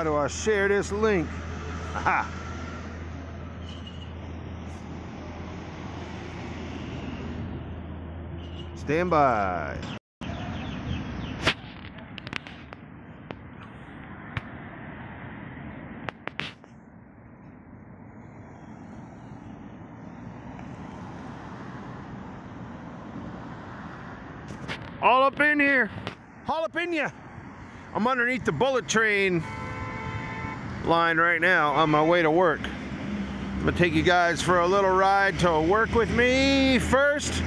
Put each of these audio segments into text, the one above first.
do I share this link? Aha! Stand by. All up in here. All up in ya. I'm underneath the bullet train line right now on my way to work. I'm gonna take you guys for a little ride to work with me first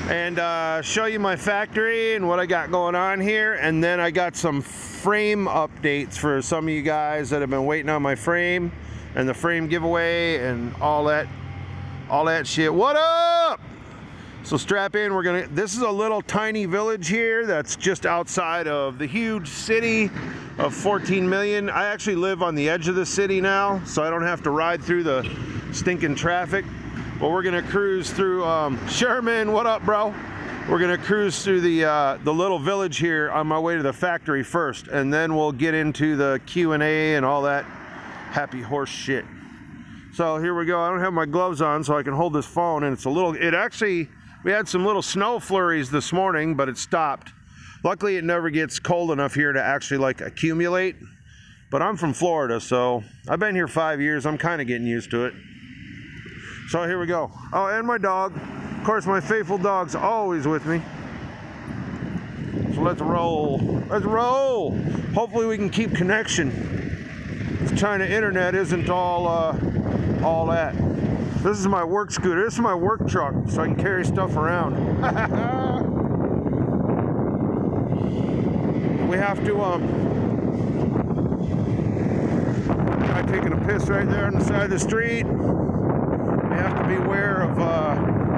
and show you my factory and what I got going on here, and then I got some frame updates for some of you guys that have been waiting on my frame and the frame giveaway and all that shit. What up? So strap in. This is a little tiny village here that's just outside of the huge city of 14 million. I actually live on the edge of the city now, so I don't have to ride through the stinking traffic. But we're gonna cruise through Sherman. What up, bro? We're gonna cruise through the little village here on my way to the factory first, and then we'll get into the Q&A and all that happy horse shit. So here we go. I don't have my gloves on, so I can hold this phone, and it's a little. We had some little snow flurries this morning, but it stopped. Luckily, it never gets cold enough here to actually like accumulate. But I'm from Florida, so I've been here 5 years. I'm kind of getting used to it. So here we go. Oh, and my dog. Of course, my faithful dog's always with me. So let's roll. Let's roll. Hopefully we can keep connection. This China internet isn't all that. This is my work scooter. This is my work truck, so I can carry stuff around. We have to, guy taking a piss right there on the side of the street. We have to beware of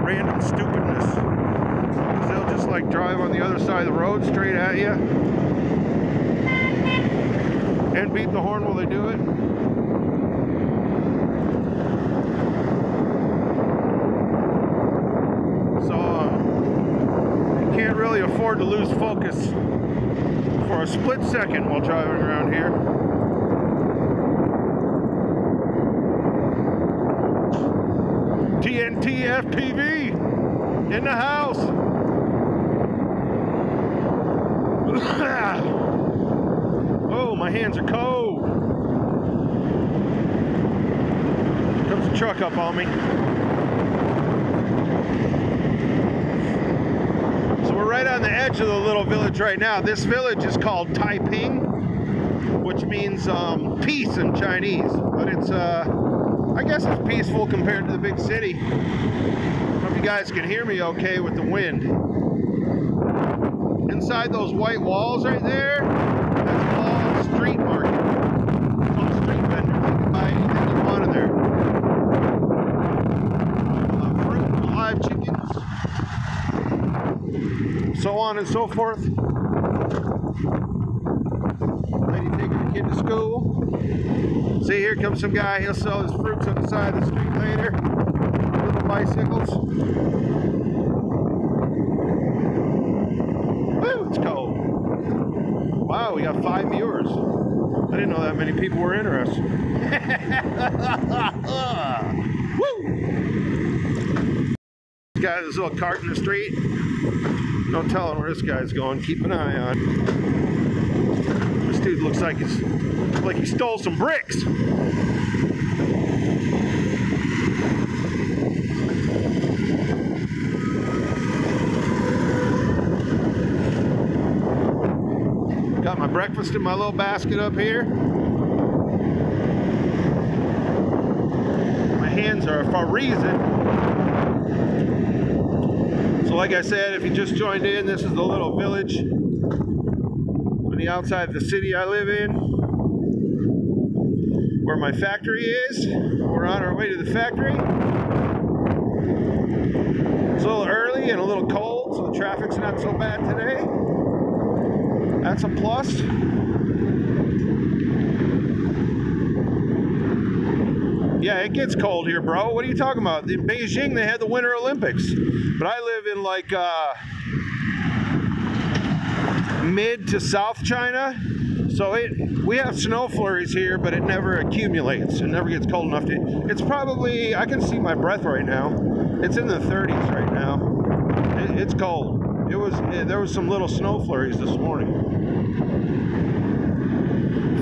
random stupidness, because they'll just like drive on the other side of the road straight at you and beep the horn while they do it. Can't really afford to lose focus for a split second while driving around here. TNT FPV in the house. Oh, my hands are cold. Comes a truck up on me. We're right on the edge of the little village right now. This village is called Taiping, which means peace in Chinese, but it's I guess it's peaceful compared to the big city. I don't know if you guys can hear me okay with the wind. Inside those white walls right there, that's all street market. It's all street vendors. You can buy anything you want in there. Fruit, live chickens, so on and so forth. Lady taking a kid to school. See, here comes some guy. He'll sell his fruits on the side of the street later. Little bicycles. Woo, it's cold. Wow, we got 5 viewers. I didn't know that many people were interested. Woo! This guy, this little cart in the street. No telling where this guy's going. Keep an eye on. This dude looks like he stole some bricks. Got my breakfast in my little basket up here. My hands are freezing. So like I said, if you just joined in, this is the little village on the outside of the city I live in, where my factory is. We're on our way to the factory. It's a little early and a little cold, so the traffic's not so bad today. That's a plus. Yeah, it gets cold here, bro. What are you talking about? In Beijing, they had the Winter Olympics. But I live in like mid to South China, So we have snow flurries here, but it never accumulates. It never gets cold enough to. It's probably, I can see my breath right now. It's in the 30s right now. It's cold. There was some little snow flurries this morning.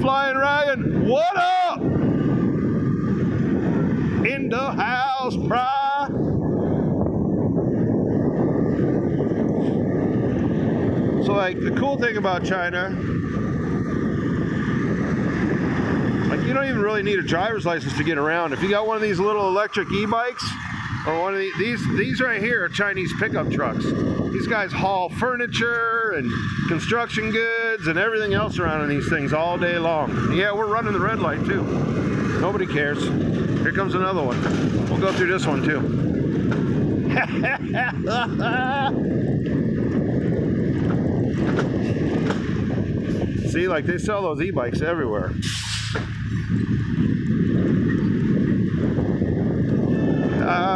Flying Ryan, what up? In the house, brah. So like the cool thing about China, like you don't even really need a driver's license to get around. If you got one of these little electric e-bikes, or one of these right here are Chinese pickup trucks. These guys haul furniture and construction goods and everything else around in these things all day long. Yeah, we're running the red light too. Nobody cares. Here comes another one. We'll go through this one too. See, like they sell those e-bikes everywhere.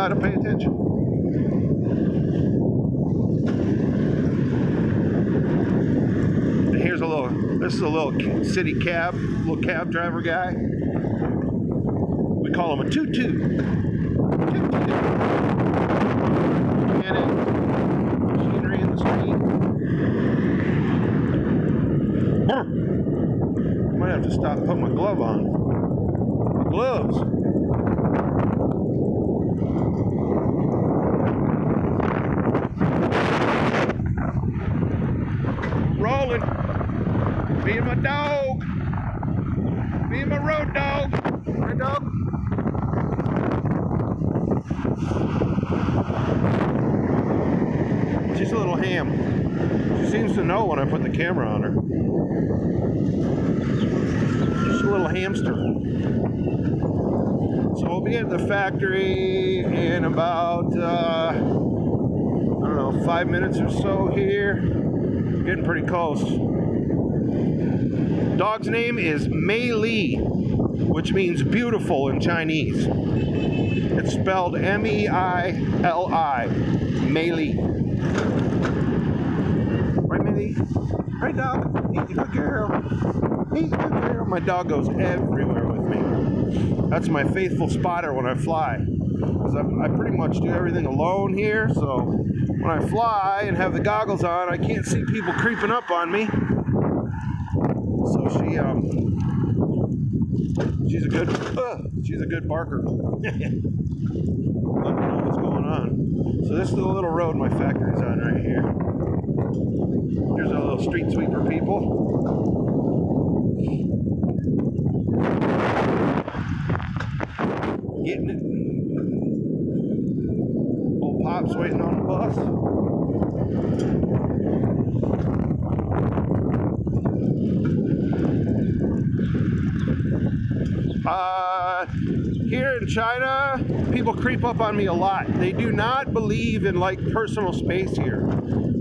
To pay attention. Here's this is a little city cab, little cab driver guy. We call him a toot-toot. Mechanic, machinery in the street. Might have to stop and put my glove on. My gloves. Rolling. Me and my dog. Me and my road dog. My dog. She's a little ham. She seems to know when I put the camera on her. She's a little hamster. So we'll be at the factory in about, I don't know, 5 minutes or so here. Getting pretty close. Dog's name is Mei Li, which means beautiful in Chinese. It's spelled M-E-I-L-I. Mei Li. Right, Mei Li? Right, dog? He's a good girl. He's a good girl. My dog goes everywhere with me. That's my faithful spotter when I fly. Because I pretty much do everything alone here, so when I fly and have the goggles on, I can't see people creeping up on me. So she's a good barker. Let me know what's going on. So this is the little road my factory's on right here. Here's our little street sweeper people. Getting it. Old Pop's waiting on the bus. Here in China, people creep up on me a lot. They do not believe in like personal space here.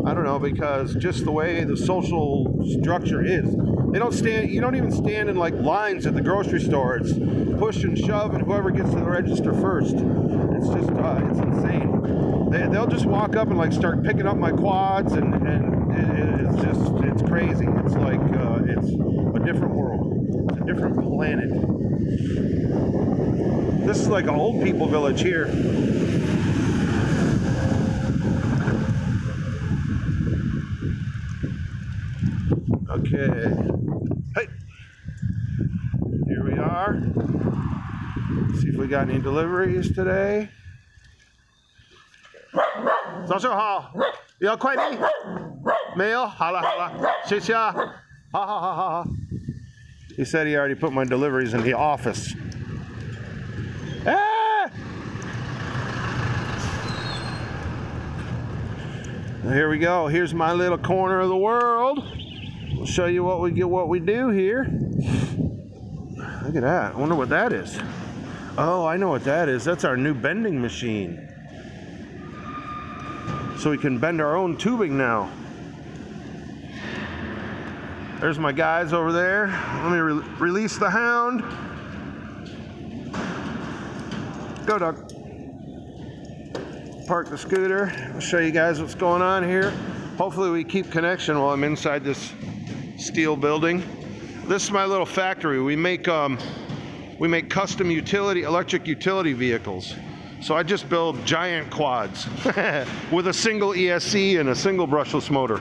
I don't know, because just the way the social structure is. They don't stand, you don't even stand in like lines at the grocery store. It's push and shove and whoever gets to the register first. It's just, it's insane. They'll just walk up and like start picking up my quads and it's crazy. It's like, it's a different world. It's a different planet. This is like an old people village here. Okay. Hey. Here we are. Let's see if we got any deliveries today. 早上好，要快递？没有？好了好了，谢谢啊。好好好好好。He said he already put my deliveries in the office. Ah! Here we go. Here's my little corner of the world. We'll show you what we do here. Look at that. I wonder what that is. Oh, I know what that is. That's our new bending machine. So we can bend our own tubing now. There's my guys over there. Let me release the hound. Go, dog. Park the scooter. I'll show you guys what's going on here. Hopefully we keep connection while I'm inside this steel building. This is my little factory. We make custom electric utility vehicles. So I just build giant quads with a single ESC and a single brushless motor.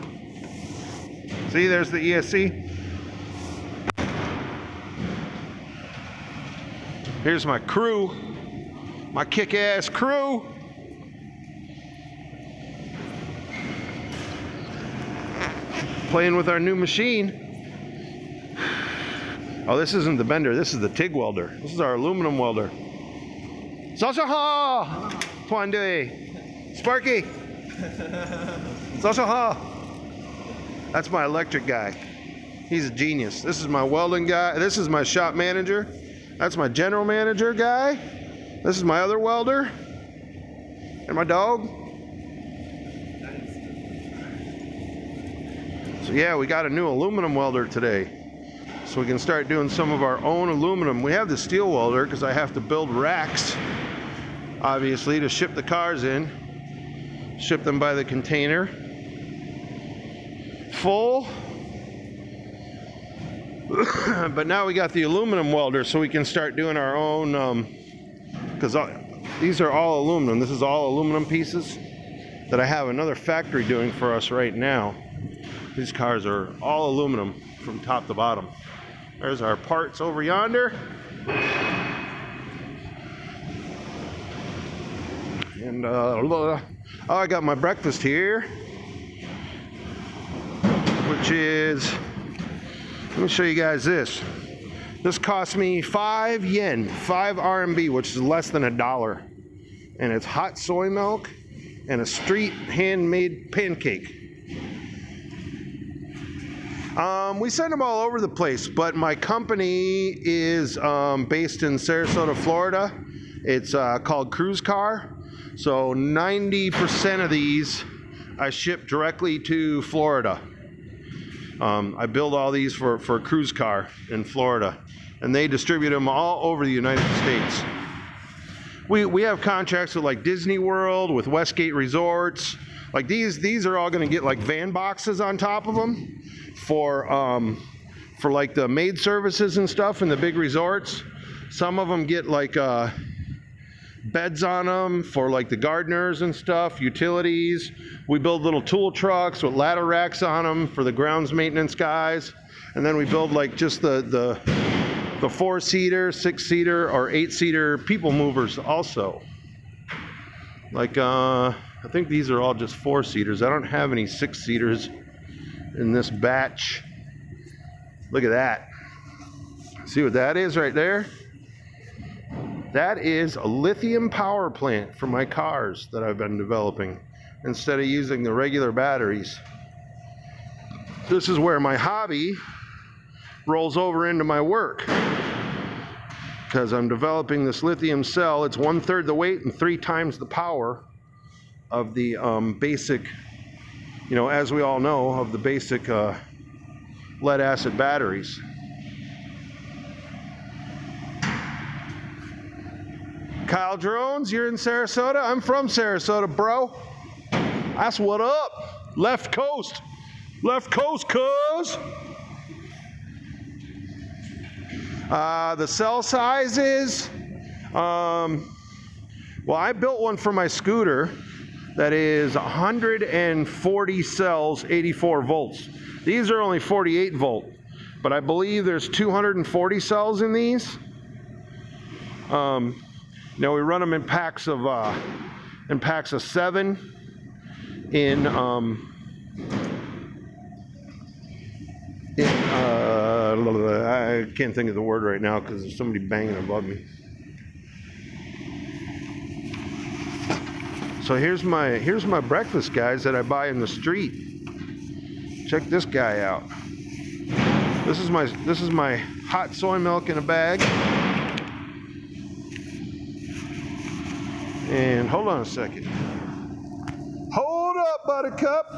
See, there's the ESC. Here's my crew, my kick-ass crew. Playing with our new machine. Oh, this isn't the bender, this is the TIG welder. This is our aluminum welder. Sasha-ha! Twande! Sparky! Sasha-ha! That's my electric guy. He's a genius. This is my welding guy. This is my shop manager. That's my general manager guy. This is my other welder. And my dog. So yeah, we got a new aluminum welder today. So we can start doing some of our own aluminum. We have the steel welder because I have to build racks, obviously, to ship the cars in. Ship them by the container. Full. But now we got the aluminum welder so we can start doing our own, because these are all aluminum. This is all aluminum pieces that I have another factory doing for us right now. These cars are all aluminum from top to bottom. There's our parts over yonder. And oh, I got my breakfast here, which is, let me show you guys this. This cost me 5 yen, 5 RMB, which is less than $1. And it's hot soy milk and a street handmade pancake. We send them all over the place, but my company is based in Sarasota, Florida. It's called Cruise Car. So 90% of these I ship directly to Florida. I build all these for Cruise Car in Florida, and they distribute them all over the United States. We have contracts with like Disney World, with Westgate Resorts. Like these are all going to get like van boxes on top of them for like the maid services and stuff in the big resorts. Some of them get like beds on them for like the gardeners and stuff, utilities. We build little tool trucks with ladder racks on them for the grounds maintenance guys. And then we build like just the 4-seater, 6-seater, or 8-seater people movers also. Like, I think these are all just 4-seaters. I don't have any 6-seaters in this batch. Look at that. See what that is right there? That is a lithium power plant for my cars that I've been developing instead of using the regular batteries. This is where my hobby rolls over into my work, because I'm developing this lithium cell. It's 1/3 the weight and 3 times the power of the basic, you know, as we all know, of the basic lead acid batteries. Kyle Drones, you're in Sarasota? I'm from Sarasota, bro. That's what up. Left coast. Left coast, cuz. The cell sizes, well, I built one for my scooter that is 140 cells, 84 volts. These are only 48 volt, but I believe there's 240 cells in these. You know, we run them in packs of 7 I can't think of the word right now because there's somebody banging above me. So here's my breakfast, guys, that I buy in the street. Check this guy out. This is my hot soy milk in a bag. And hold on a second. Hold up, Buttercup.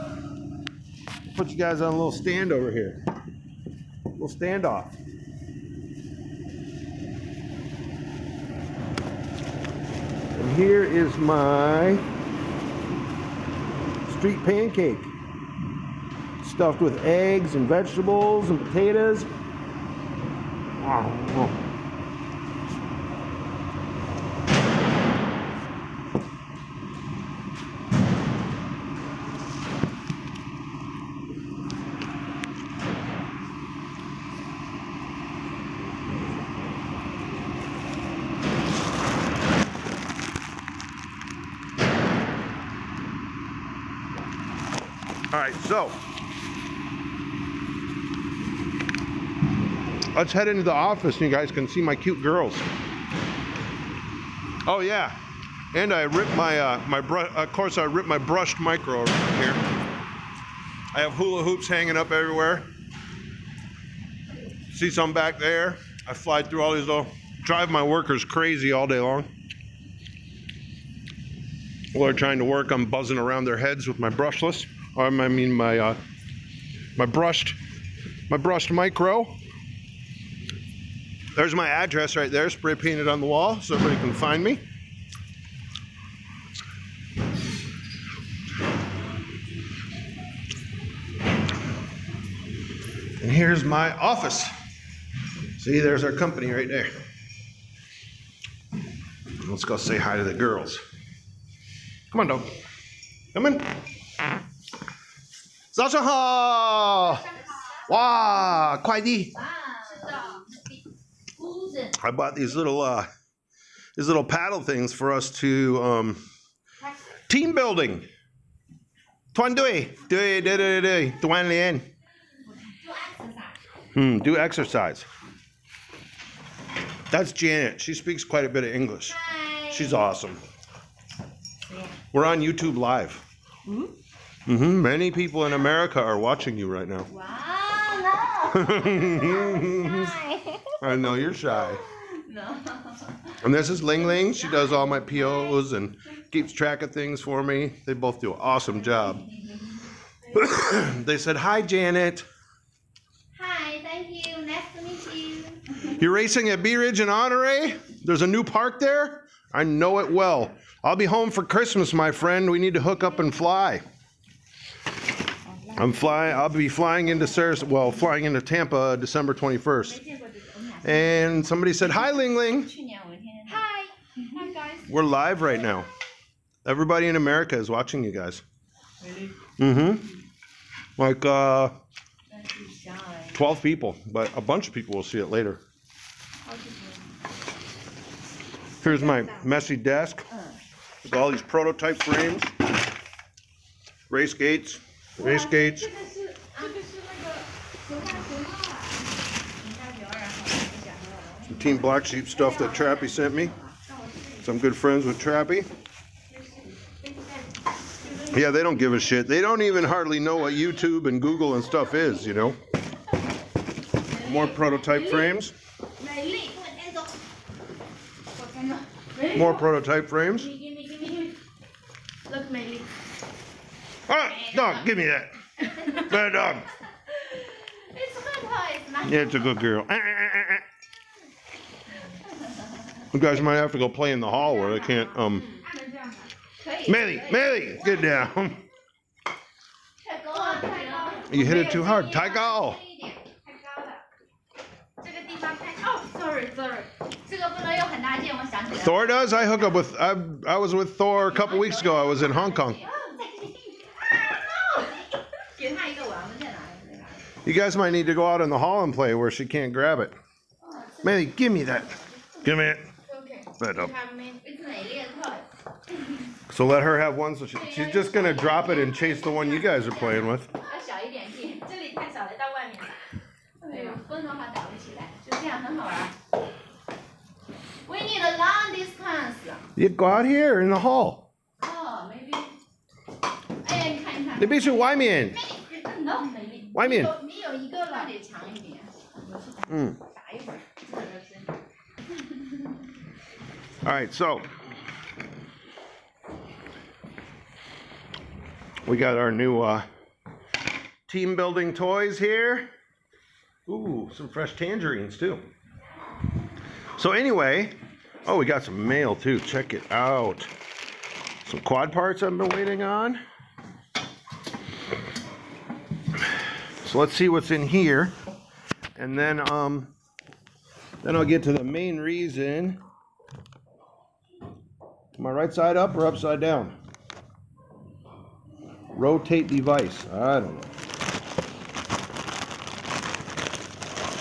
Put you guys on a little stand over here. A little standoff. And here is my street pancake, stuffed with eggs and vegetables and potatoes. Alright, so let's head into the office and you guys can see my cute girls. Oh yeah, and I ripped my of course I ripped my brushed micro around here. I have hula hoops hanging up everywhere. See some back there? I fly through all these little, drive my workers crazy all day long. While they're trying to work, I'm buzzing around their heads with my brushless. I mean my brushed micro. There's my address right there, spray painted on the wall so everybody can find me. And here's my office. See, there's our company right there. Let's go say hi to the girls. Come on, dog. Come in. 早上好！哇，快递！ I bought these little paddle things for us to team building. 团队，对，锻炼。Do exercise. That's Janet. She speaks quite a bit of English. Hi. She's awesome. We're on YouTube Live. Many people in America are watching you right now. Wow, no. I know you're shy. No. And this is Ling Ling. She does all my POs and keeps track of things for me. They both do an awesome job. They said, hi, Janet. Hi, thank you. Nice to meet you. You're racing at Bee Ridge and Honore? There's a new park there? I know it well. I'll be home for Christmas, my friend. We need to hook up and fly. I'll be flying into flying into Tampa December 21st. And somebody said, hi, Ling Ling. Hi. Hi, guys. We're live right now. Everybody in America is watching you guys. Really? Like 12 people, but a bunch of people will see it later. Here's my messy desk with all these prototype frames, race gates. Some Team Black Sheep stuff that Trappy sent me. Some good friends with Trappy. Yeah, they don't give a shit. They don't even hardly know what YouTube and Google and stuff is, you know. More prototype frames. More prototype frames. Look, Meili. Ah, dog, give me that. Bad dog. It's a good toy. It's not. Yeah, it's a good girl. You guys might have to go play in the hall where they can't, Meili, get down. You hit it too hard. Taigao. Oh, sorry. Thor does? I hook up with, I was with Thor a couple weeks ago. I was in Hong Kong. You guys might need to go out in the hall and play where she can't grab it. Meili, give me that. Give me it. Okay. So let her have one. So she's just going to drop it and chase the one you guys are playing with. We need a long distance. You go out here in the hall. Oh, maybe. 那边是外面。 No, 外面。你有一个了，得长一点。打一会儿。 All right, so we got our new team building toys here. Ooh, some fresh tangerines too. So anyway, oh, we got some mail too. Check it out. Some quad parts I've been waiting on. So let's see what's in here. And then Then I'll get to the main reason. Am I right side up or upside down? Rotate device. I don't know.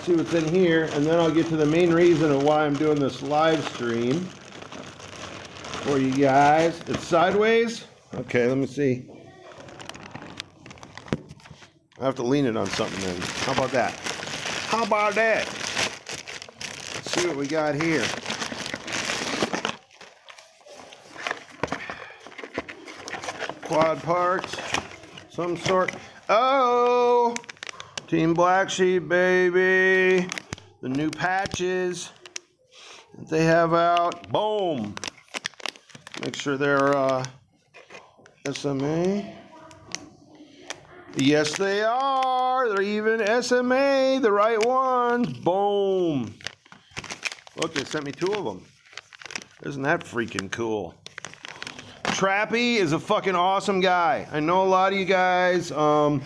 See what's in here, and then I'll get to the main reason of why I'm doing this live stream for you guys. It's sideways. Okay, let me see. I have to lean it on something then. How about that? How about that? Let's see what we got here. Quad parts, some sort. Oh, Team Black Sheep, baby. The new patches that they have out. Boom. Make sure they're SMA. Yes, they are. They're even SMA, the right ones. Boom. Look, they sent me 2 of them. Isn't that freaking cool? Trappy is a fucking awesome guy. I know a lot of you guys, some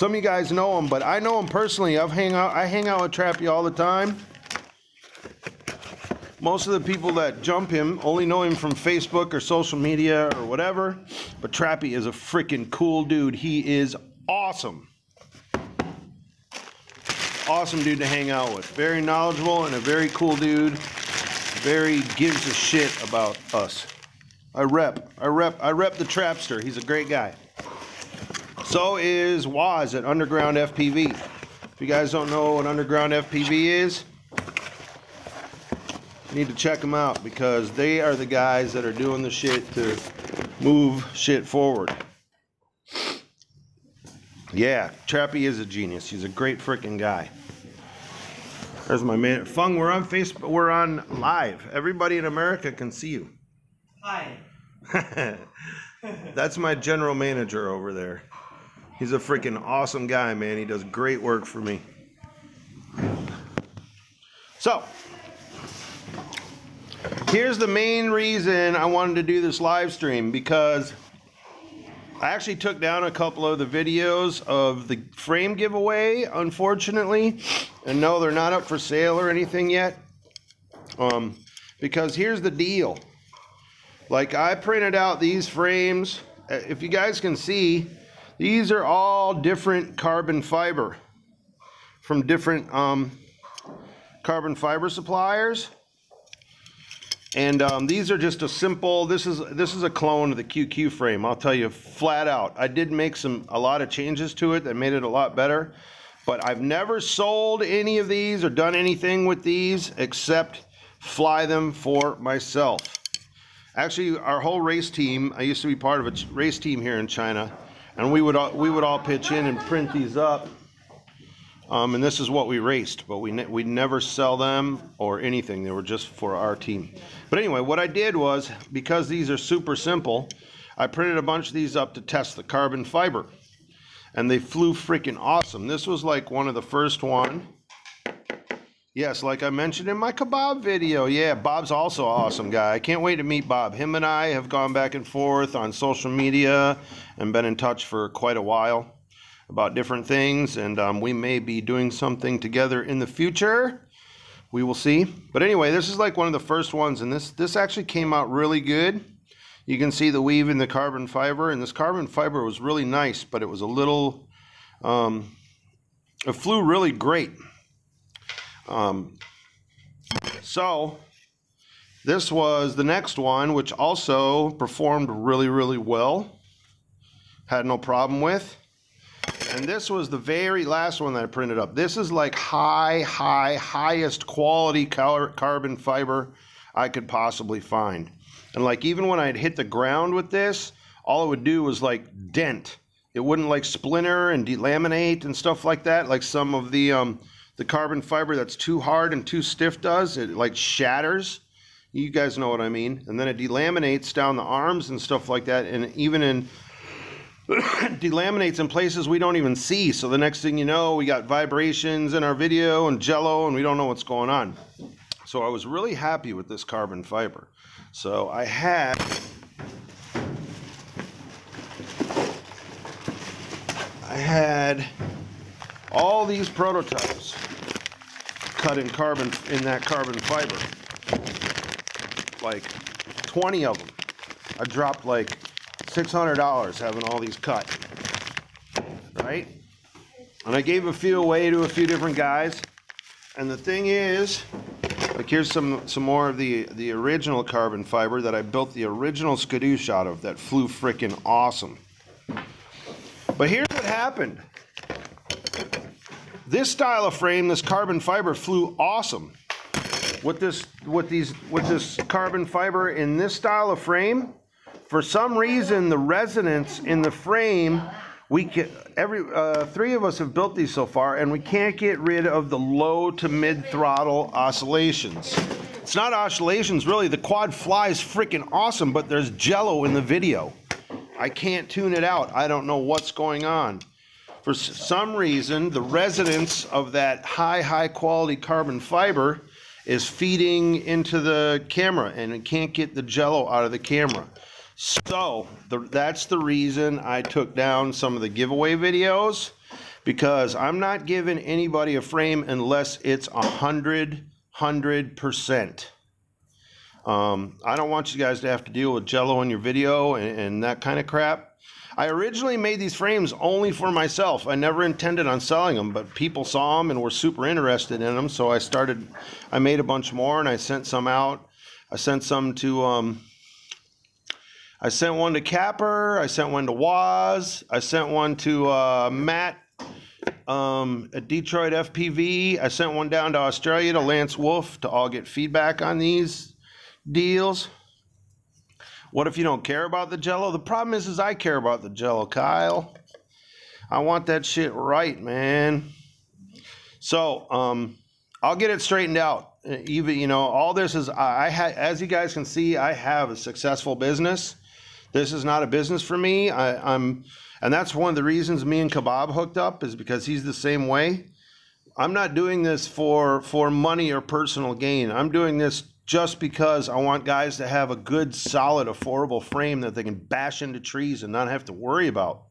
of you guys know him, but I know him personally. I hang out with Trappy all the time. Most of the people that jump him only know him from Facebook or social media or whatever, but Trappy is a freaking cool dude. He is awesome. Awesome dude to hang out with. Very knowledgeable and a very cool dude. Very gives a shit about us. I rep the Trapster. He's a great guy. So is Waz at Underground FPV. If you guys don't know what Underground FPV is, you need to check them out because they are the guys that are doing the shit to move shit forward. Yeah, Trappy is a genius. He's a great freaking guy. There's my man. Fung, we're on Facebook. We're on live. Everybody in America can see you. Hi. That's my general manager over there. He's a freaking awesome guy, man. He does great work for me. So, here's the main reason I wanted to do this live stream, because I actually took down a couple of the videos of the frame giveaway, unfortunately. And no, they're not up for sale or anything yet. Because here's the deal. Like, I printed out these frames. If you guys can see, these are all different carbon fiber from different carbon fiber suppliers. And these are just a simple, this is a clone of the QQ frame. I'll tell you flat out. I did make a lot of changes to it that made it a lot better. But I've never sold any of these or done anything with these except fly them for myself. Actually, our whole race team, I used to be part of a race team here in China, and we would all pitch in and print these up. And this is what we raced, but we'd never sell them or anything. They were just for our team. But anyway, what I did was, because these are super simple, I printed a bunch of these up to test the carbon fiber. And they flew freaking awesome. This was like one of the first one. Yes, like I mentioned in my kebab video. Yeah, Bob's also an awesome guy. I can't wait to meet Bob. Him and I have gone back and forth on social media and been in touch for quite a while about different things. And we may be doing something together in the future. We will see. But anyway, this is like one of the first ones. And this actually came out really good. You can see the weave in the carbon fiber. And this carbon fiber was really nice, but it was a little... it flew really great. So this was the next one, which also performed really, really well. Had no problem with. And this was the very last one that I printed up. This is like highest quality carbon fiber I could possibly find. And like even when I'd hit the ground with this, all it would do was like dent. It wouldn't like splinter and delaminate and stuff like that, like some of the carbon fiber that's too hard and too stiff does. It like shatters. You guys know what I mean. And then it delaminates down the arms and stuff like that. And even in delaminates in places we don't even see. So the next thing you know, we got vibrations in our video and jello and we don't know what's going on. So I was really happy with this carbon fiber. So I had all these prototypes cut in that carbon fiber. Like 20 of them. I dropped like $600 having all these cut. Right? And I gave a few away to a few different guys. And the thing is, like, here's some more of the original carbon fiber that I built the original skadoosh out of that flew freaking awesome. But here's what happened. This style of frame, this carbon fiber flew awesome. With this carbon fiber in this style of frame, for some reason the resonance in the frame, three of us have built these so far, and we can't get rid of the low to mid throttle oscillations. It's not oscillations really, the quad flies freaking awesome, but there's jello in the video. I can't tune it out. I don't know what's going on. For some reason, the resonance of that high quality carbon fiber is feeding into the camera, and it can't get the jello out of the camera. So that's the reason I took down some of the giveaway videos, because I'm not giving anybody a frame unless it's 100%. I don't want you guys to have to deal with jello in your video and that kind of crap. I originally made these frames only for myself. I never intended on selling them, but people saw them and were super interested in them, so I made a bunch more, and I sent some out. I sent some to I sent one to Capper, I sent one to Waz, I sent one to Matt at Detroit FPV, I sent one down to Australia to Lance Wolf to all get feedback on these deals. What if you don't care about the jello? The problem is I care about the jello, Kyle. I want that shit right, man. So, I'll get it straightened out. Even, you know, all this is, as you guys can see, I have a successful business. This is not a business for me. And that's one of the reasons me and Kebab hooked up, is because he's the same way. I'm not doing this for money or personal gain. I'm doing this just because I want guys to have a good, solid, affordable frame that they can bash into trees and not have to worry about.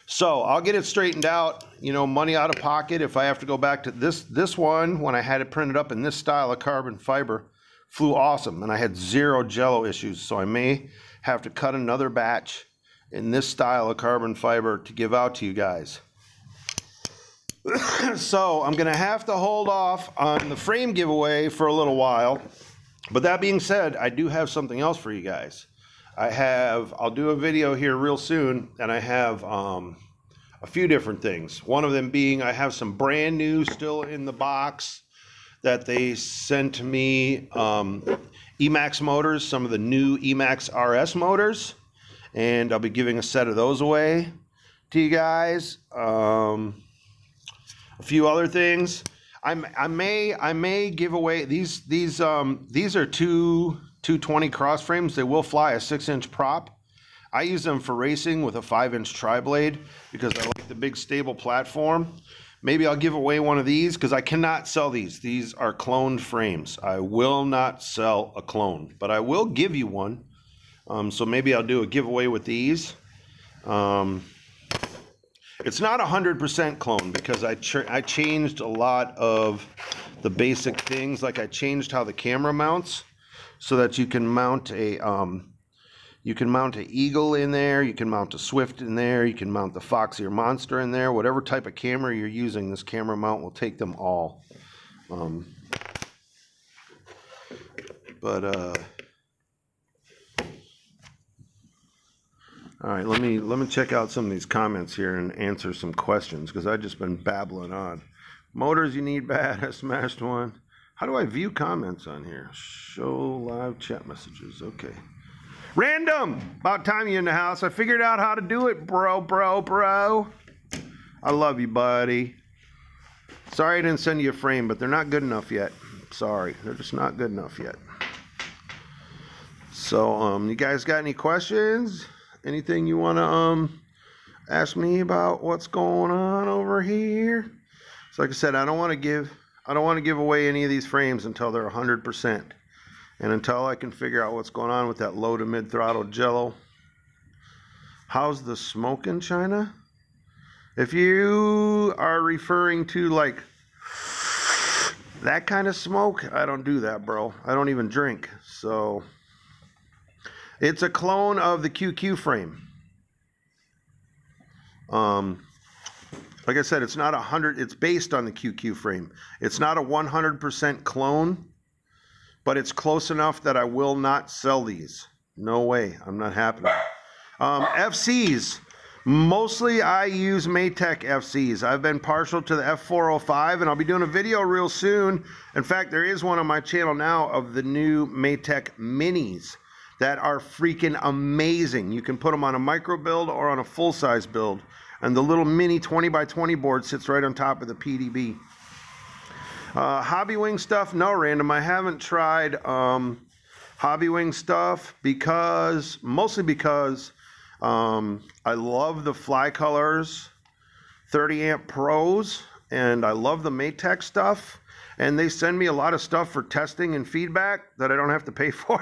So I'll get it straightened out, you know, money out of pocket. If I have to go back to this one, when I had it printed up in this style of carbon fiber, flew awesome, and I had zero jello issues. So I may have to cut another batch in this style of carbon fiber to give out to you guys. So I'm going to have to hold off on the frame giveaway for a little while. But that being said, I do have something else for you guys. I'll do a video here real soon, and I have a few different things. One of them being, I have some brand new still in the box that they sent to me, Emax motors, some of the new Emax RS motors, and I'll be giving a set of those away to you guys. A few other things. I may give away these are two 220 cross frames. They will fly a 6-inch prop. I use them for racing with a 5-inch tri-blade because I like the big stable platform. Maybe I'll give away one of these because I cannot sell these. These are cloned frames. I will not sell a clone, but I will give you one. So maybe I'll do a giveaway with these. It's not 100% clone because I changed a lot of the basic things. Like I changed how the camera mounts so that you can mount a Eagle in there, you can mount a Swift in there, you can mount the Foxy or Monster in there. Whatever type of camera you're using, this camera mount will take them all. All right, let me check out some of these comments here and answer some questions because I've just been babbling on. Motors you need bad, I smashed one. How do I view comments on here? Show live chat messages, okay. Random, about time you're in the house. I figured out how to do it, bro. I love you, buddy. Sorry I didn't send you a frame, but they're not good enough yet. Sorry, they're just not good enough yet. So, you guys got any questions? Anything you want to ask me about what's going on over here? So like I said, I don't want to give away any of these frames until they're 100%, and until I can figure out what's going on with that low to mid throttle jello. How's the smoke in China? If you are referring to like that kind of smoke, I don't do that, bro. I don't even drink. So it's a clone of the QQ frame. Like I said, it's not 100, it's based on the QQ frame. It's not a 100% clone, but it's close enough that I will not sell these. No way, I'm not happening. FCs, mostly I use Maytech FCs. I've been partial to the F405, and I'll be doing a video real soon. In fact, there is one on my channel now of the new Maytech Minis that are freaking amazing. You can put them on a micro build or on a full-size build. And the little mini 20x20 board sits right on top of the PDB. Hobbywing stuff, no, Random. I haven't tried Hobbywing stuff mostly because I love the Fly Colors 30 amp pros, and I love the Maytech stuff. And they send me a lot of stuff for testing and feedback that I don't have to pay for.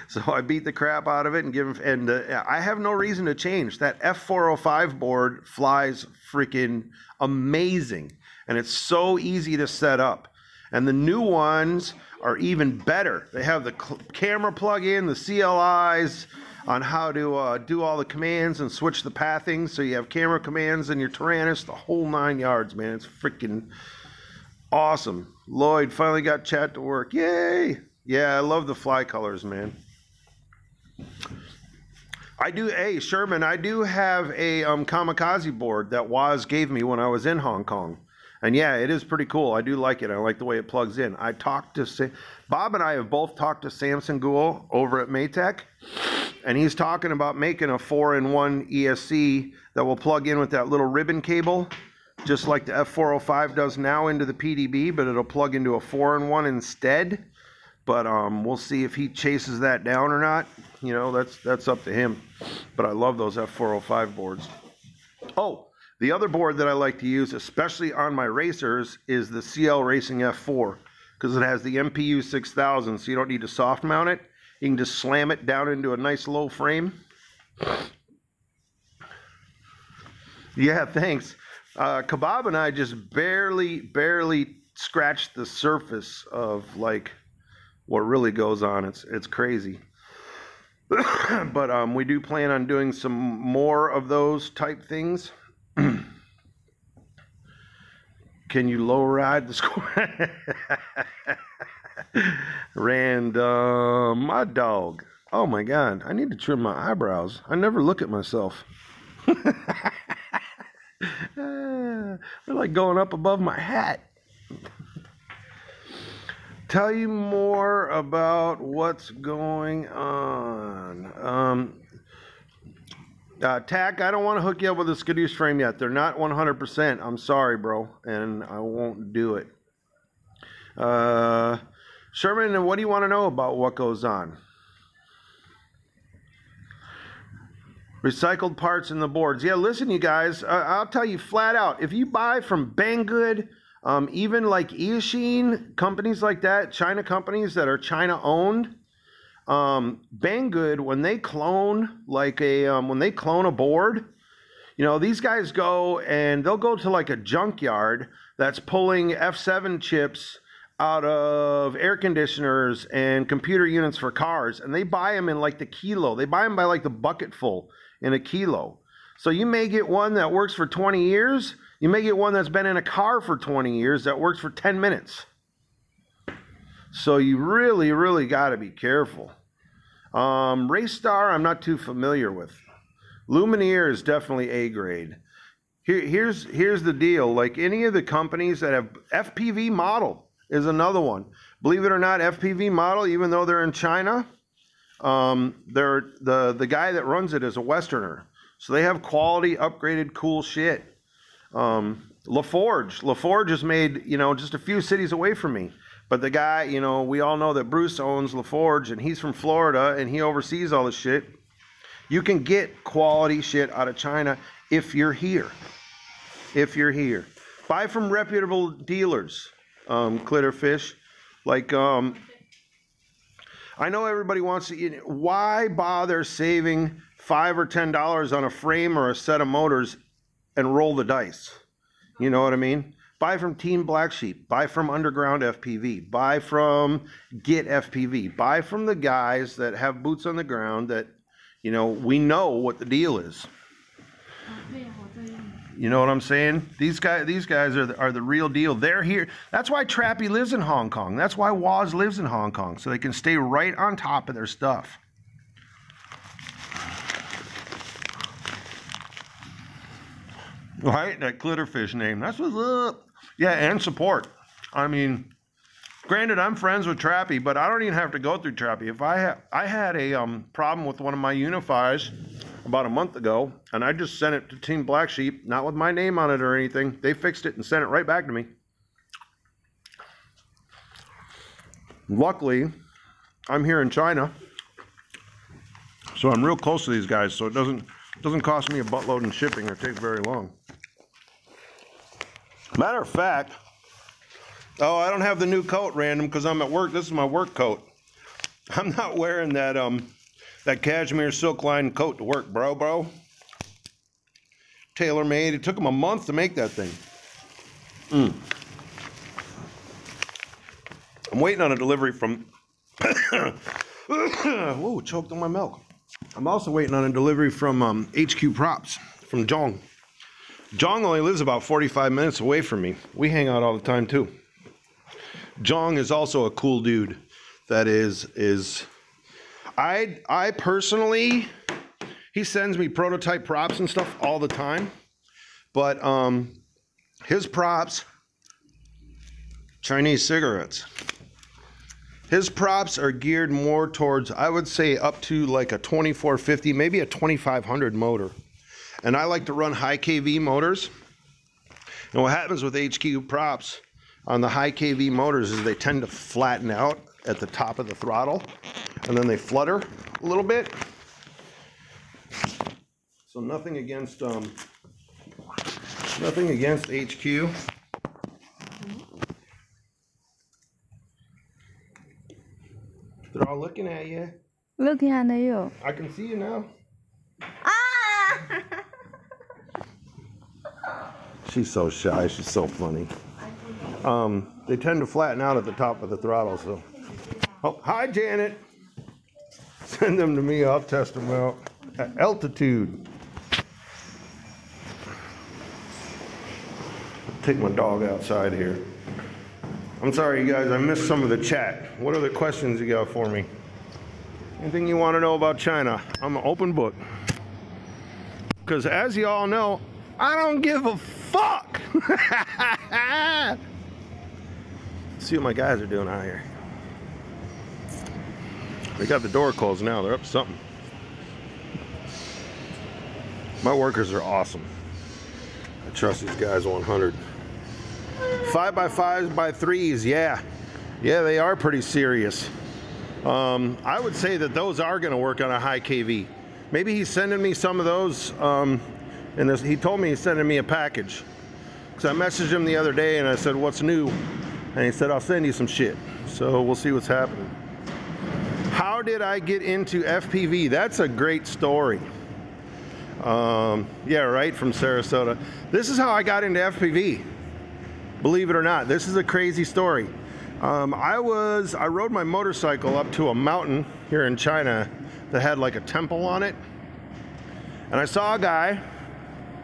So I beat the crap out of it and give them, and I have no reason to change. That F405 board flies freaking amazing, and it's so easy to set up. And the new ones are even better. They have the camera plug-in, the CLIs on how to do all the commands and switch the pathing. So you have camera commands and your Tyrannus, the whole 9 yards, man. It's freaking awesome. Lloyd finally got chat to work. Yay! Yeah, I love the Fly Colors, man. Hey, Sherman, I do have a kamikaze board that Woz gave me when I was in Hong Kong. And yeah, it is pretty cool. I do like it. I like the way it plugs in. Bob and I have both talked to Samson Gould over at Maytech, and he's talking about making a 4-in-1 ESC that will plug in with that little ribbon cable, just like the F405 does now into the PDB, but it'll plug into a 4-in-1 instead. But we'll see if he chases that down or not. You know, that's up to him. But I love those F405 boards. Oh, the other board that I like to use, especially on my racers, is the CL Racing F4, because it has the MPU 6000, so you don't need to soft mount it. You can just slam it down into a nice low frame. Yeah, thanks. Kebab and I just barely scratched the surface of like what really goes on. It's crazy. But we do plan on doing some more of those type things. Can you low ride the square? Random, my dog. Oh my God, I need to trim my eyebrows. I never look at myself. They're like going up above my hat. Tell you more about what's going on. Tack, I don't want to hook you up with a Skadoosh frame yet. They're not 100%. I'm sorry, bro, and I won't do it. Sherman, what do you want to know about what goes on? Recycled parts in the boards. Yeah, listen, you guys, I'll tell you flat out. If you buy from Banggood, even like Eachine, companies like that, China companies that are China owned, Banggood, when they clone a board, you know, these guys go and they'll go to like a junkyard that's pulling F7 chips out of air conditioners and computer units for cars, and they buy them in like the kilo. They buy them by like the bucketful in a kilo. So you may get one that works for 20 years. You may get one that's been in a car for 20 years that works for 10 minutes. So you really got to be careful. Raystar, I'm not too familiar with. Lumineer is definitely A grade. Here's the deal. Like any of the companies that have FPV Model is another one. Believe it or not, FPV Model, even though they're in China, the guy that runs it is a Westerner. So they have quality, upgraded, cool shit. LaForge is made, you know, just a few cities away from me. But the guy, you know, we all know that Bruce owns LaForge, and he's from Florida, and he oversees all this shit. You can get quality shit out of China if you're here. If you're here. Buy from reputable dealers, Clitterfish. Like, I know everybody wants to, why bother saving $5 or $10 on a frame or a set of motors and roll the dice? You know what I mean? Buy from Team Black Sheep, buy from Underground FPV, buy from Get FPV, buy from the guys that have boots on the ground that, you know, we know what the deal is. You know what I'm saying? These guys are the real deal. They're here. That's why Trappy lives in Hong Kong. That's why Woz lives in Hong Kong, so they can stay right on top of their stuff. Right? That Glitterfish name. That's what's up. Yeah, and support. I mean, granted, I'm friends with Trappy, but I don't even have to go through Trappy. If I had a problem with one of my Unifies about a month ago, and I just sent it to Team Black Sheep, not with my name on it or anything. They fixed it and sent it right back to me. Luckily, I'm here in China, so I'm real close to these guys, so it doesn't cost me a buttload in shipping or take very long. Matter of fact, oh, I don't have the new coat, Random, because I'm at work. This is my work coat. I'm not wearing that that cashmere silk line coat to work, bro. Tailor made. It took them a month to make that thing. I'm waiting on a delivery from whoa, choked on my milk. I'm also waiting on a delivery from HQ Props from Zhong. Zhong only lives about 45 minutes away from me. We hang out all the time too. Zhong is also a cool dude that is I personally, he sends me prototype props and stuff all the time, but his props, Chinese cigarettes, his props are geared more towards, I would say, up to like a 2450, maybe a 2500 motor. And I like to run high KV motors. And what happens with HQ Props on the high KV motors is they tend to flatten out at the top of the throttle, and then they flutter a little bit. So nothing against HQ. They're all looking at you. Looking at you. I can see you now. Ah! She's so shy. She's so funny. They tend to flatten out at the top of the throttle. So, oh, hi, Janet. Send them to me. I'll test them out at altitude. Take my dog outside here. I'm sorry, you guys. I missed some of the chat. What other questions you got for me? Anything you want to know about China? I'm an open book. Because as you all know, I don't give a fuck. See what my guys are doing out here. They got the door closed now. They're up to something. My workers are awesome. I trust these guys 100. 5x5s by 3s, yeah. Yeah, they are pretty serious. I would say that those are going to work on a high KV. Maybe he's sending me some of those, and he told me he's sending me a package. Because I messaged him the other day and I said, what's new? And he said, I'll send you some shit. So we'll see what's happening. How did I get into FPV? That's a great story. Yeah, right, from Sarasota. This is how I got into FPV. Believe it or not, this is a crazy story. I rode my motorcycle up to a mountain here in China that had like a temple on it. And I saw a guy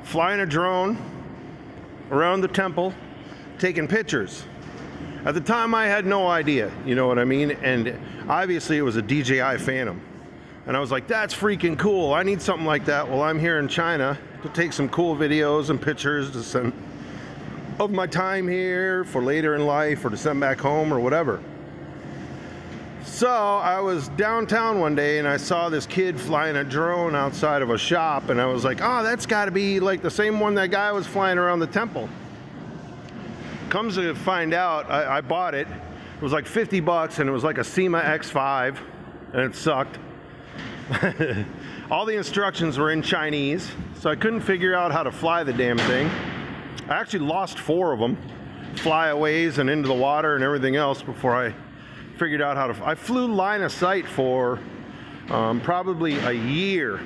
flying a drone around the temple, taking pictures. At the time, I had no idea, you know what I mean? And obviously it was a DJI Phantom. And I was like, that's freaking cool. I need something like that while I'm here in China to take some cool videos and pictures to send of my time here for later in life or to send back home or whatever. So I was downtown one day and I saw this kid flying a drone outside of a shop, and I was like, oh, that's got to be like the same one that guy was flying around the temple. Comes to find out, I bought it. It was like 50 bucks and it was like a SEMA X5 and it sucked. All the instructions were in Chinese, so I couldn't figure out how to fly the damn thing. I actually lost 4 of them, flyaways and into the water and everything else, before I figured out how to, I flew line of sight for probably a year.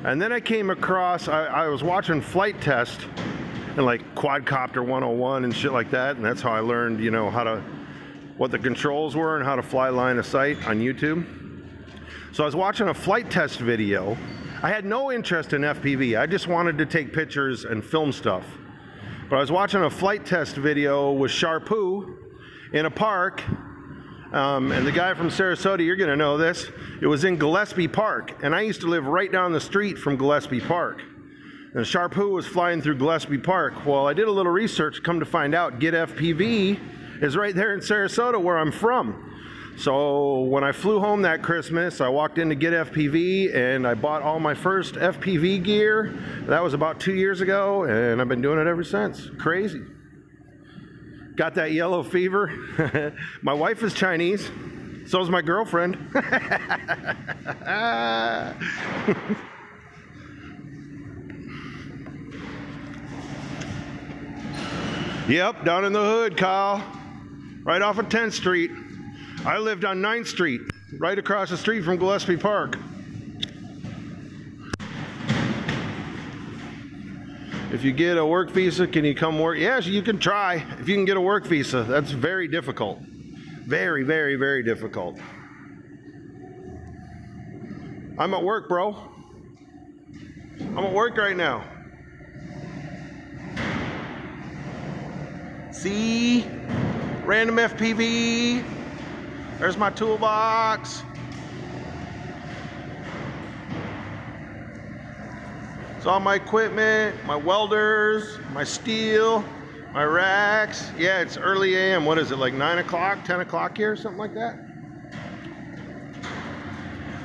And then I came across, I was watching flight test and like quadcopter 101 and shit like that. And that's how I learned, you know, what the controls were and how to fly line of sight on YouTube. So I was watching a flight test video. I had no interest in FPV. I just wanted to take pictures and film stuff. But I was watching a flight test video with Sharpoo in a park. And the guy from Sarasota, you're gonna know this, it was in Gillespie Park. And I used to live right down the street from Gillespie Park. And Sharpoo was flying through Gillespie Park. Well, I did a little research, come to find out, Get FPV is right there in Sarasota where I'm from. So when I flew home that Christmas, I walked in to Get FPV and I bought all my first FPV gear. That was about 2 years ago, and I've been doing it ever since. Crazy. Got that yellow fever. My wife is Chinese. So is my girlfriend. Yep, down in the hood, Kyle. Right off of 10th Street. I lived on 9th Street, right across the street from Gillespie Park. If you get a work visa, can you come work? Yes, you can try. If you can get a work visa, that's very difficult. Very, very, very difficult. I'm at work, bro. I'm at work right now. See? Random FPV. There's my toolbox. It's all my equipment, my welders, my steel, my racks. Yeah, it's early AM. What is it, like 9 o'clock, 10 o'clock here, something like that?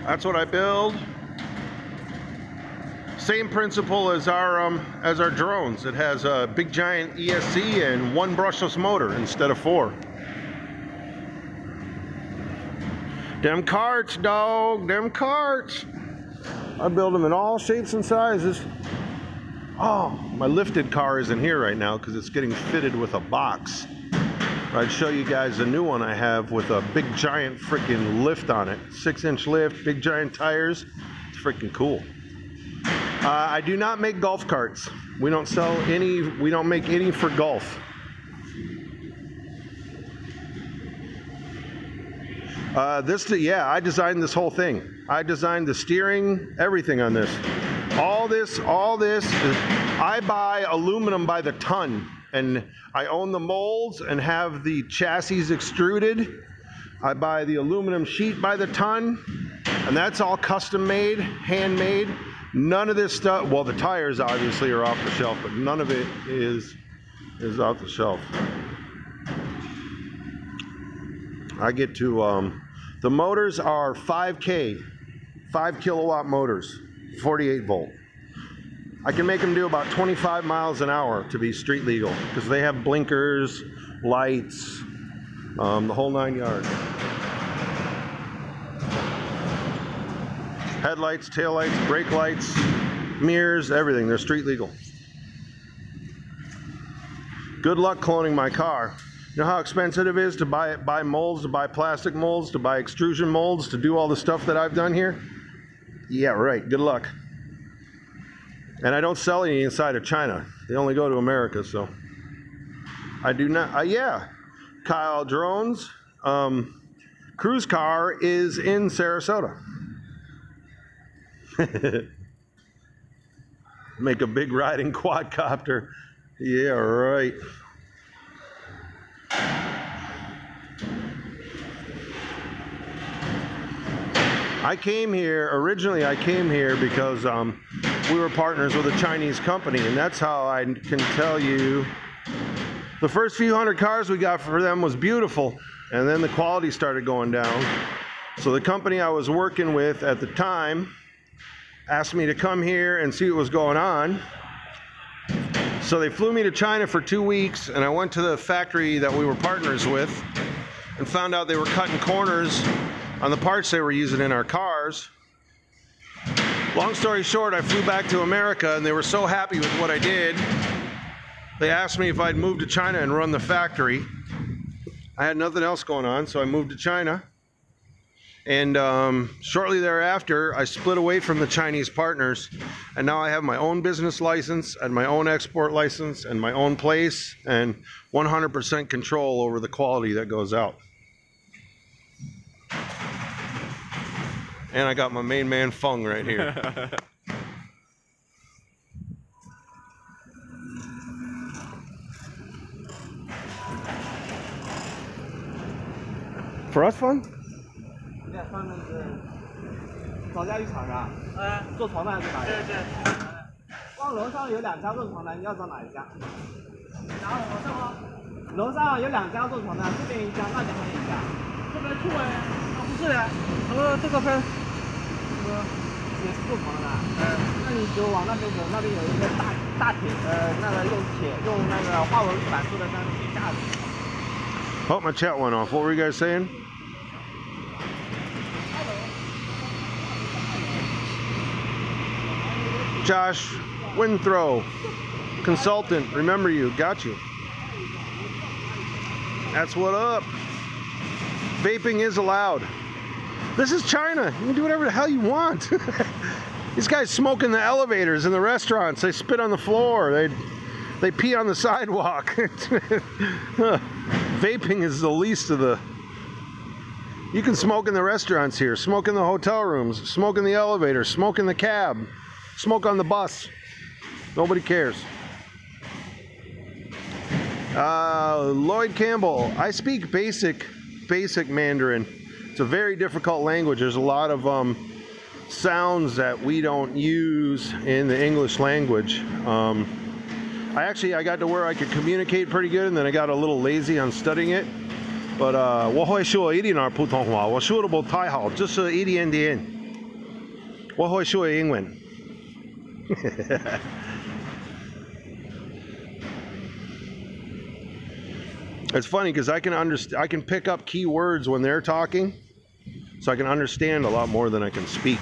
That's what I build. Same principle as our drones. It has a big giant ESC and one brushless motor instead of 4. Them carts, dog, them carts. I build them in all shapes and sizes. Oh, my lifted car isn't here right now because it's getting fitted with a box. I'd show you guys a new one I have with a big giant freaking lift on it. 6-inch lift, big giant tires. It's freaking cool. I do not make golf carts. We don't sell any, we don't make any for golf. Yeah, I designed this whole thing. I designed the steering, everything on this. All this is, I buy aluminum by the ton, and I own the molds and have the chassis extruded. I buy the aluminum sheet by the ton, and that's all custom made, handmade. None of this stuff, well, the tires obviously are off the shelf, but none of it is off the shelf. I get to, the motors are 5K, 5 kilowatt motors, 48 volt. I can make them do about 25 miles an hour to be street legal because they have blinkers, lights, the whole 9 yards. Headlights, taillights, brake lights, mirrors, everything. They're street legal. Good luck cloning my car. You know how expensive it is to buy molds, to buy plastic molds, to buy extrusion molds, to do all the stuff that I've done here? Yeah, right. Good luck. And I don't sell any inside of China. They only go to America, so. I do not, yeah. Kyle Drones, cruise car is in Sarasota. Make a big riding quadcopter. Yeah, right. I came here, originally I came here because we were partners with a Chinese company, and that's how I can tell you the first few hundred cars we got for them was beautiful, and then the quality started going down. So the company I was working with at the time asked me to come here and see what was going on. So they flew me to China for 2 weeks, and I went to the factory that we were partners with and found out they were cutting corners on the parts they were using in our cars. Long story short, I flew back to America, and they were so happy with what I did, they asked me if I'd move to China and run the factory. I had nothing else going on, so I moved to China. And shortly thereafter, I split away from the Chinese partners, and now I have my own business license and my own export license and my own place and 100% control over the quality that goes out. And I got my main man Feng right here. For us, Feng? 他们是床家浴场啊，做床单还是哪一家？对。往楼上有2家做床单，你要找哪一家？然后楼上吗？楼上有2家做床单，这边1家，那边1家。这边出来？不是的，这个分，这个也是做床的。那你就往那边走，那边有一个大铁，那个用那个花纹板做的那个铁架子。Oh, my chat went off. What were you guys saying? Josh Winthrow, consultant, remember you, got you. That's what up. Vaping is allowed. This is China. You can do whatever the hell you want. These guys smoke in the elevators, in the restaurants. They spit on the floor. They pee on the sidewalk. Vaping is the least of the... You can smoke in the restaurants here, smoke in the hotel rooms, smoke in the elevator, smoke in the cab. Smoke on the bus. Nobody cares. Lloyd Campbell. I speak basic Mandarin. It's a very difficult language. There's a lot of sounds that we don't use in the English language. I got to where I could communicate pretty good, and then I got a little lazy on studying it. But 我会说一点儿普通话，我说的不太好，就是一点点。我会说英文。It's funny because I can pick up key words when they're talking, so I can understand a lot more than I can speak.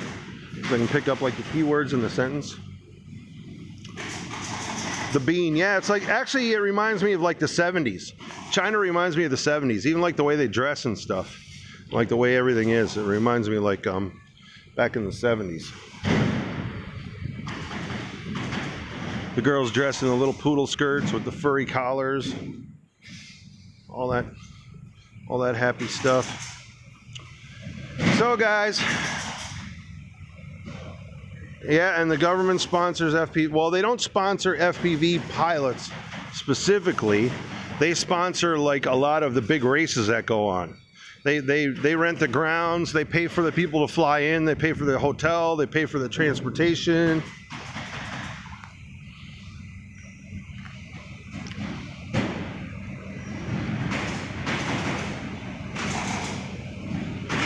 So I can pick up like the key words in the sentence. The bean, yeah, it's like, actually it reminds me of like the 70s. China reminds me of the 70s, even like the way they dress and stuff, like the way everything is. It reminds me like back in the 70s. The girls dressed in the little poodle skirts with the furry collars, all that happy stuff. So guys, yeah, and the government sponsors FPV. Well, they don't sponsor FPV pilots specifically. They sponsor like a lot of the big races that go on. They rent the grounds, they pay for the people to fly in, they pay for the hotel, they pay for the transportation.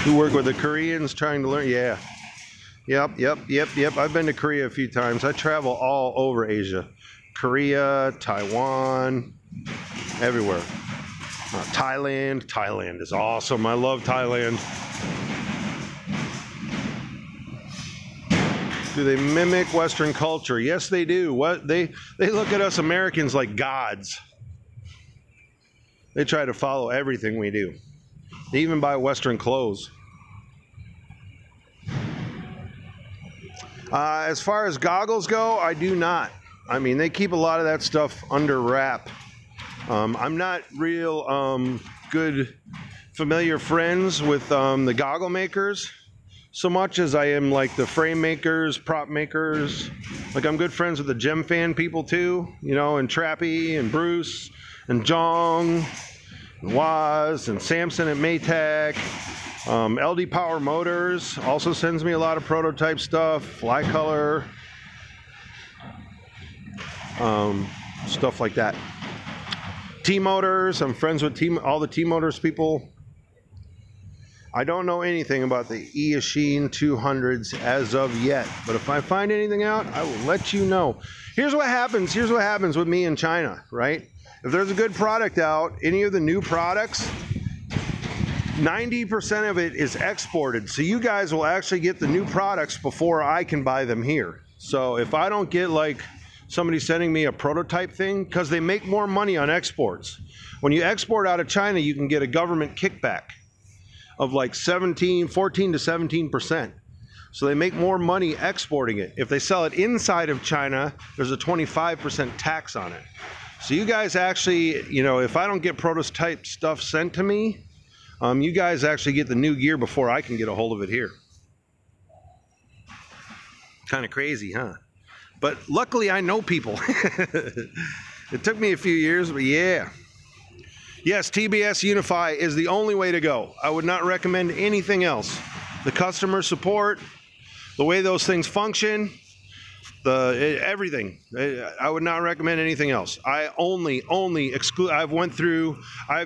You work with the Koreans trying to learn, yeah. Yep. I've been to Korea a few times. I travel all over Asia. Korea, Taiwan, everywhere. Thailand is awesome. I love Thailand. Do they mimic Western culture? Yes, they do. They look at us Americans like gods. They try to follow everything we do. They even buy Western clothes. As far as goggles go, I do not. I mean, they keep a lot of that stuff under wrap. I'm not real good familiar friends with the goggle makers so much as I am like the frame makers, prop makers. Like I'm good friends with the Gem Fan people too, you know, and Trappy and Bruce and Jong and Waz and Samson at Maytag. LD Power Motors also sends me a lot of prototype stuff, Fly Color, stuff like that. T-Motors, I'm friends with all the T-Motors people. I don't know anything about the Eachine 200s as of yet, but if I find anything out, I will let you know. Here's what happens with me in China, right? If there's a good product out, any of the new products, 90% of it is exported. So you guys will actually get the new products before I can buy them here. So if I don't get like somebody sending me a prototype thing because they make more money on exports. When you export out of China, you can get a government kickback of like 14 to 17%. So they make more money exporting it. If they sell it inside of China, there's a 25% tax on it. So you guys actually, you know, if I don't get prototype stuff sent to me, you guys actually get the new gear before I can get a hold of it here. Kind of crazy, huh? But luckily I know people. It took me a few years, but yeah. Yes, TBS Unify is the only way to go. I would not recommend anything else. The customer support, the way those things function, everything. I would not recommend anything else. I've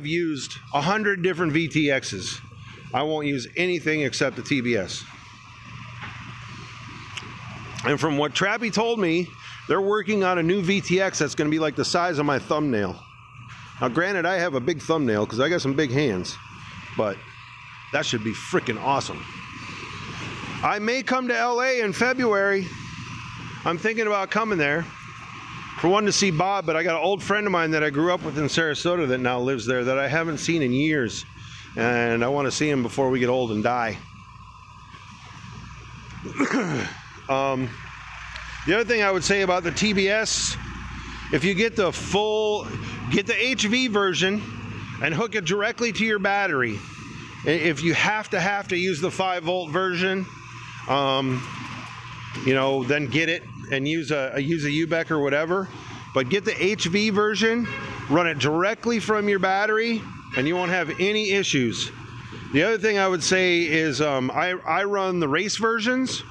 used 100 different VTXs. I won't use anything except the TBS. And from what Trappy told me, they're working on a new VTX that's going to be like the size of my thumbnail. Now granted, I have a big thumbnail because I got some big hands, but that should be freaking awesome. I may come to LA in February. I'm thinking about coming there. For one, to see Bob, but I got an old friend of mine that I grew up with in Sarasota that now lives there that I haven't seen in years. And I want to see him before we get old and die. The other thing I would say about the TBS, if you get the HV version and hook it directly to your battery. If you have to use the 5-volt version, you know, then get it and use a UBEC or whatever. But get the HV version, run it directly from your battery, and you won't have any issues. The other thing I would say is I run the race versions.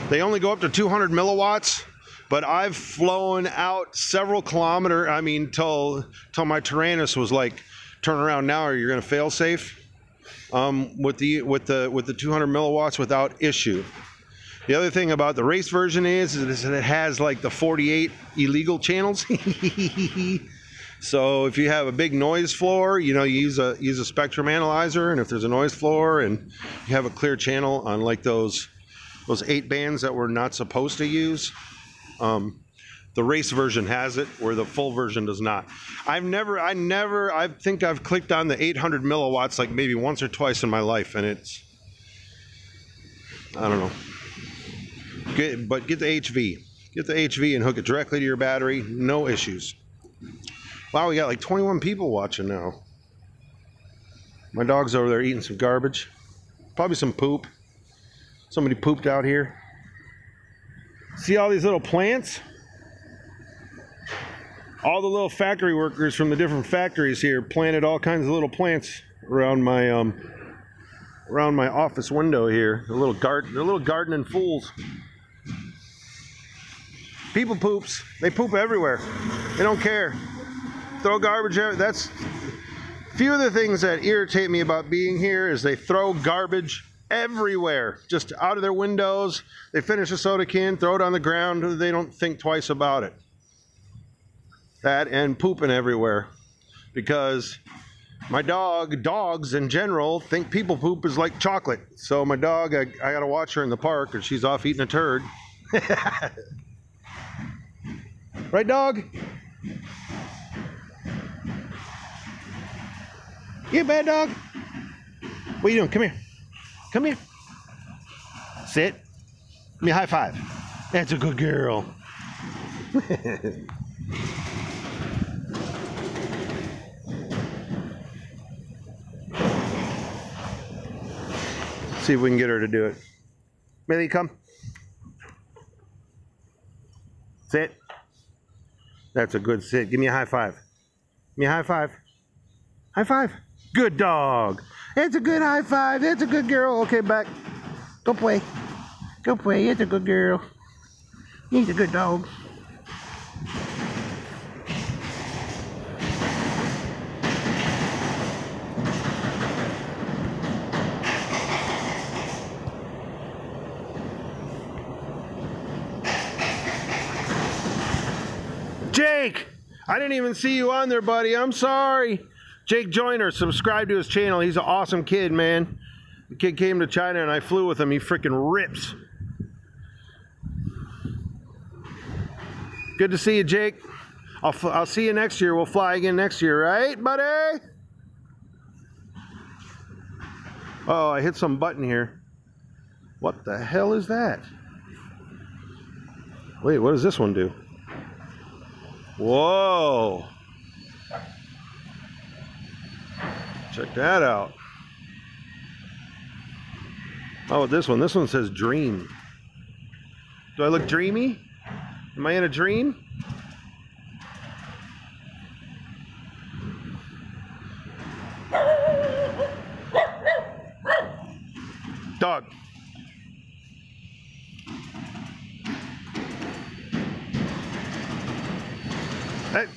They only go up to 200 milliwatts, but I've flown out several kilometers. I mean, till my Tyrannus was like, turn around now or you're gonna fail safe. With the 200 milliwatts without issue. The other thing about the race version is that it has like the 48 illegal channels. So if you have a big noise floor, you know, you use a spectrum analyzer, and if there's a noise floor and you have a clear channel on like those 8 bands that we're not supposed to use, the race version has it where the full version does not. I think I've clicked on the 800 milliwatts like maybe once or twice in my life, and it's, I don't know. But get the HV. Get the HV and hook it directly to your battery. No issues. Wow, we got like 21 people watching now. My dog's over there eating some garbage. Probably some poop. Somebody pooped out here. See all these little plants? All the little factory workers from the different factories here planted all kinds of little plants around my office window here. They're little gardening fools. People poops. They poop everywhere. They don't care. Throw garbage out. That's a few of the things that irritate me about being here is they throw garbage everywhere, just out of their windows. They finish a soda can, throw it on the ground. They don't think twice about it. That and pooping everywhere, because my dogs in general think people poop is like chocolate. So my dog, I gotta watch her in the park or she's off eating a turd. Right, dog? You bad dog? What are you doing? Come here. Come here. Sit. Give me a high five. That's a good girl. See if we can get her to do it. Millie, come. Sit. That's a good sit. Give me a high five. Give me a high five. High five. Good dog. It's a good high five. That's a good girl. Okay, back. Go play. Go play. It's a good girl. He's a good dog. Jake, I didn't even see you on there, buddy. I'm sorry. Jake Joyner, subscribe to his channel. He's an awesome kid, man. The kid came to China and I flew with him. He freaking rips. Good to see you, Jake. I'll see you next year. We'll fly again next year, right, buddy? Oh, I hit some button here. What the hell is that? Wait, what does this one do? Whoa. Check that out. Oh, this one says dream. Do I look dreamy? Am I in a dream? Dog. Hey.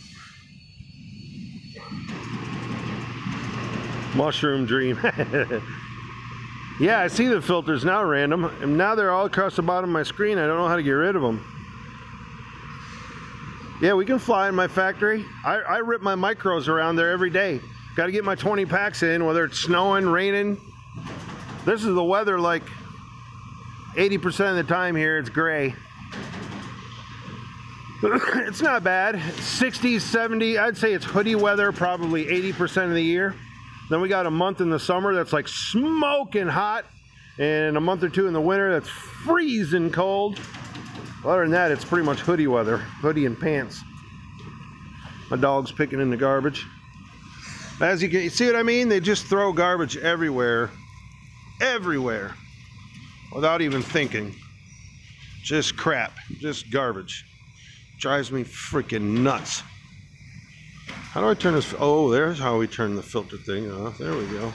Mushroom dream. Yeah, I see the filters now, random. And now they're all across the bottom of my screen. I don't know how to get rid of them. Yeah, we can fly in my factory. I rip my micros around there every day. Got to get my 20 packs in, whether it's snowing, raining. This is the weather like 80% of the time here. It's gray. It's not bad. 60, 70, I'd say it's hoodie weather probably 80% of the year. Then we got a month in the summer that's like smoking hot, and a month or two in the winter that's freezing cold. Other than that, it's pretty much hoodie weather, hoodie and pants. My dog's picking in the garbage. As you can see what I mean? They just throw garbage everywhere, without even thinking. Just crap, just garbage. Drives me freaking nuts. How do I turn this? Oh, there's how we turn the filter thing off. There we go.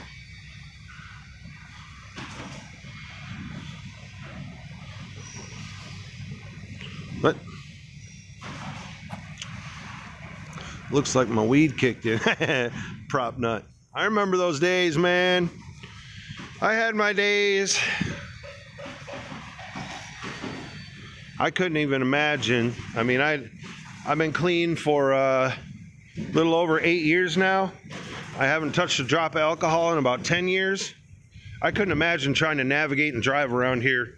But looks like my weed kicked in. Prop nut. I remember those days, man. I had my days. I couldn't even imagine. I mean, I've been clean for a little over 8 years now. I haven't touched a drop of alcohol in about 10 years. I couldn't imagine trying to navigate and drive around here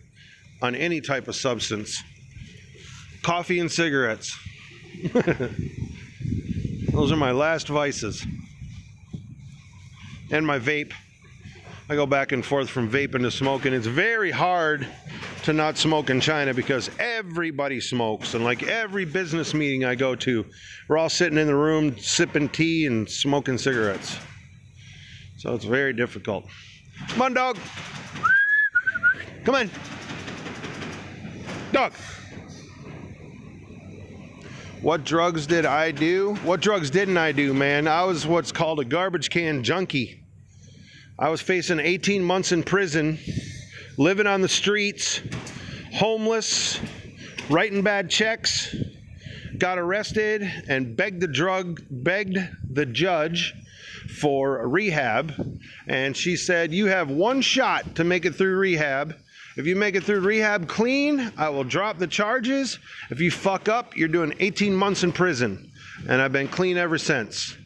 on any type of substance. Coffee and cigarettes. Those are my last vices. And my vape. I go back and forth from vaping to smoking. It's very hard to not smoke in China because everybody smokes, and like every business meeting I go to, we're all sitting in the room sipping tea and smoking cigarettes. So it's very difficult. Come on, dog. Come on. Dog. What drugs did I do? What drugs didn't I do, man? I was what's called a garbage can junkie. I was facing 18 months in prison, living on the streets, homeless, writing bad checks, got arrested and begged the judge for rehab. And she said, you have one shot to make it through rehab. If you make it through rehab clean, I will drop the charges. If you fuck up, you're doing 18 months in prison. And I've been clean ever since.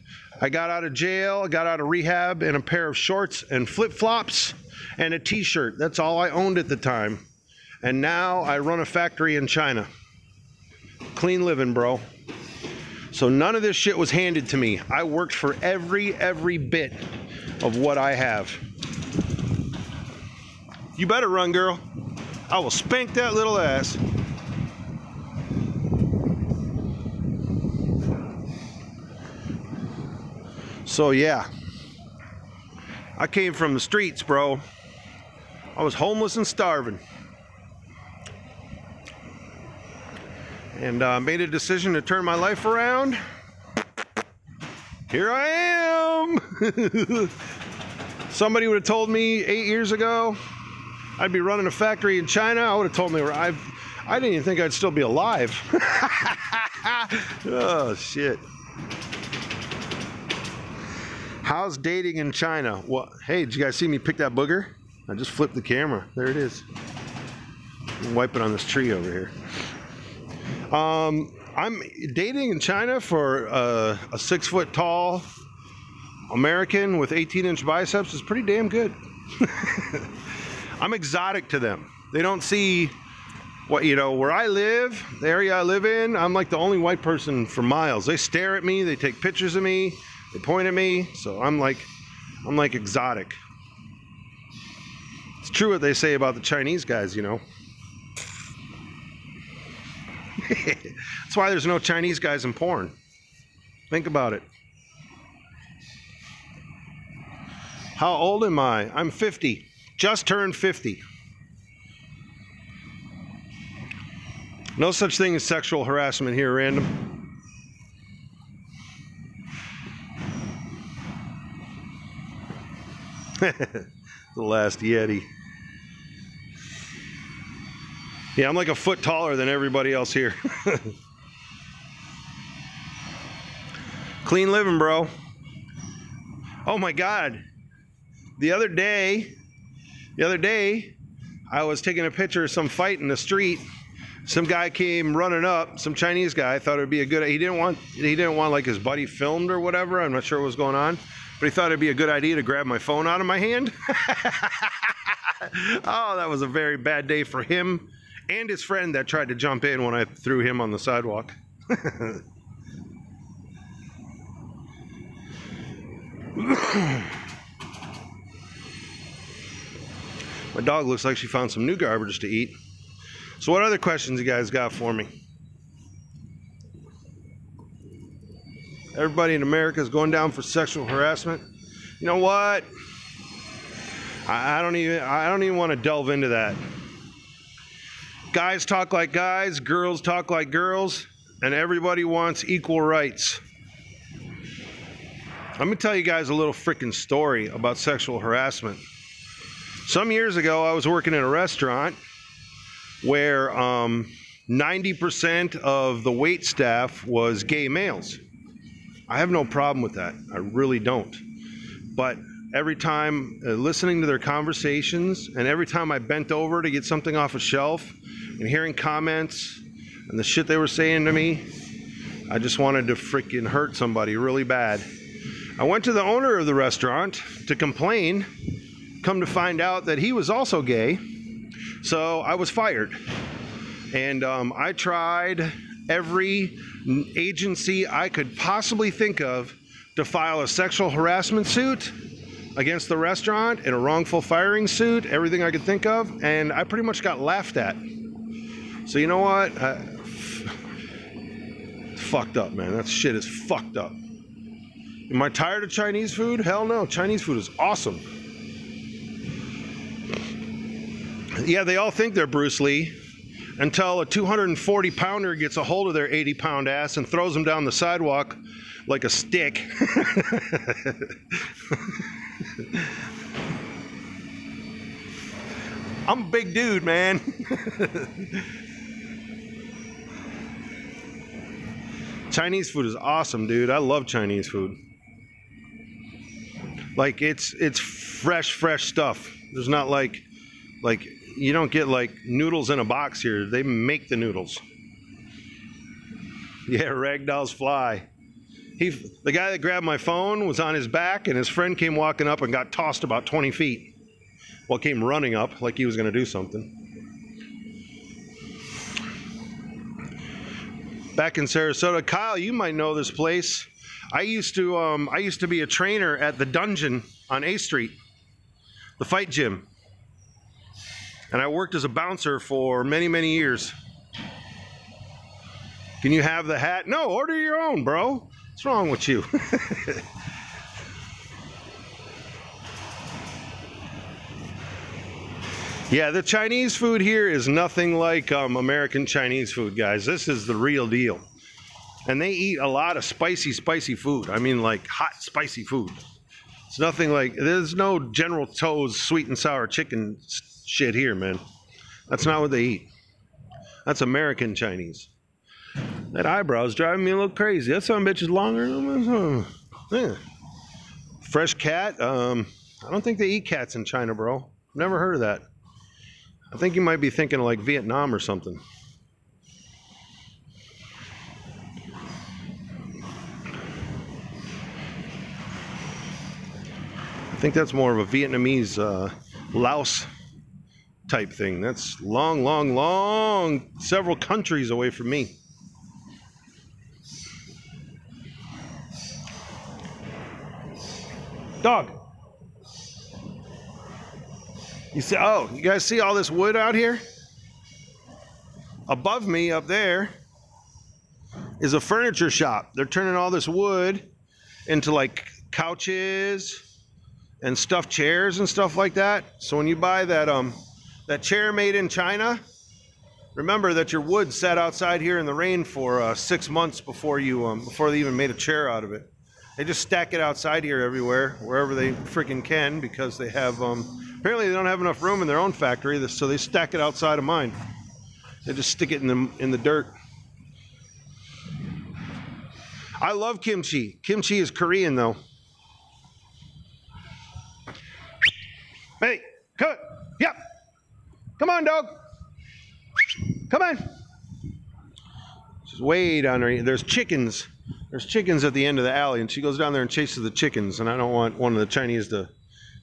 I got out of jail, got out of rehab in a pair of shorts and flip-flops and a t-shirt. That's all I owned at the time. And now I run a factory in China. Clean living, bro. So none of this shit was handed to me. I worked for every bit of what I have. You better run, girl. I will spank that little ass. So yeah, I came from the streets, bro. I was homeless and starving. And made a decision to turn my life around. Here I am. Somebody would have told me 8 years ago I'd be running a factory in China. I would have told me I didn't even think I'd still be alive. Oh, shit. How's dating in China? Well, hey, did you guys see me pick that booger? I just flipped the camera. There it is. I'm wiping on this tree over here. I'm dating in China for a 6 foot tall American with 18-inch biceps is pretty damn good. I'm exotic to them. They don't see What, you know, where I live, the area I live in, I'm like the only white person for miles. They stare at me, they take pictures of me, they point at me, so I'm like exotic. It's true what they say about the Chinese guys, you know. That's why there's no Chinese guys in porn. Think about it. How old am I? I'm 50. Just turned 50. No such thing as sexual harassment here, random. The last Yeti. Yeah, I'm like a foot taller than everybody else here. Clean living, bro. Oh my God. The other day, I was taking a picture of some fight in the street. Some guy came running up, some Chinese guy. Thought it'd be a good. He didn't want like his buddy filmed or whatever. I'm not sure what was going on, but he thought it'd be a good idea to grab my phone out of my hand. Oh, that was a very bad day for him and his friend that tried to jump in when I threw him on the sidewalk. My dog looks like she found some new garbage to eat. So what other questions you guys got for me? Everybody in America is going down for sexual harassment. You know what? I don't even want to delve into that. Guys talk like guys, girls talk like girls, and everybody wants equal rights. Let me tell you guys a little freaking story about sexual harassment. Some years ago, I was working in a restaurant where 90% of the wait staff was gay males. I have no problem with that. I really don't. But every time listening to their conversations and every time I bent over to get something off a shelf and hearing comments and the shit they were saying to me, I just wanted to freaking hurt somebody really bad. I went to the owner of the restaurant to complain. Come to find out that he was also gay. So I was fired. And I tried every agency I could possibly think of to file a sexual harassment suit against the restaurant and a wrongful firing suit, everything I could think of, and I pretty much got laughed at. So you know what? Fucked up, man. That shit is fucked up. Am I tired of Chinese food? Hell no. Chinese food is awesome. Yeah, they all think they're Bruce Lee until a 240-pounder gets a hold of their 80-pound ass and throws them down the sidewalk like a stick. I'm a big dude, man. Chinese food is awesome, dude. I love Chinese food. Like it's fresh stuff. There's not like you don't get like noodles in a box here. They make the noodles. Yeah, ragdolls fly. The guy that grabbed my phone was on his back, and his friend came walking up and got tossed about 20 feet. Well, came running up like he was going to do something. Back in Sarasota, Kyle, you might know this place. I used to be a trainer at the Dungeon on A Street, the fight gym. And I worked as a bouncer for many, many years. Can you have the hat? No, order your own, bro. What's wrong with you? Yeah, the Chinese food here is nothing like American Chinese food, guys. This is the real deal. And they eat a lot of spicy food. I mean, like hot, spicy food. It's nothing like, there's no General Tso's sweet and sour chicken shit here, man. That's not what they eat. That's American Chinese. That eyebrow's driving me a little crazy. That son of a bitch is longer. Yeah. Fresh cat. I don't think they eat cats in China, bro. Never heard of that. I think you might be thinking of like Vietnam or something. I think that's more of a Vietnamese, Laos type thing. That's long, long, long, several countries away from me. Dog. You see, oh, you guys see all this wood out here? Above me, up there, is a furniture shop. They're turning all this wood into like couches and stuffed chairs and stuff like that. So when you buy that chair made in China, remember that your wood sat outside here in the rain for 6 months before they even made a chair out of it. They just stack it outside here everywhere, wherever they freaking can, because they have apparently they don't have enough room in their own factory, so they stack it outside of mine. They just stick it in the dirt. I love kimchi. Kimchi is Korean though. Hey, come. Yep. Come on, dog. Come on. She's way down there. There's chickens. There's chickens at the end of the alley, and she goes down there and chases the chickens, and I don't want one of the Chinese to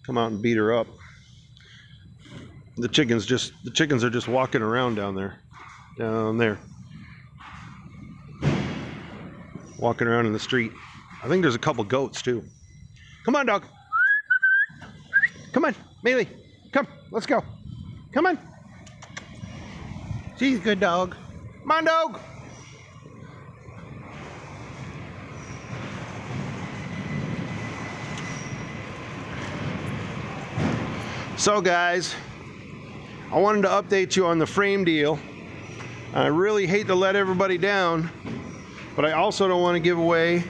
come out and beat her up. The chickens are just walking around down there. Down there. Walking around in the street. I think there's a couple goats too. Come on, dog. Come on, Mealy. Come, let's go. Come on. She's a good dog. Come on, dog. So guys, I wanted to update you on the frame deal. I really hate to let everybody down, but I also don't want to give away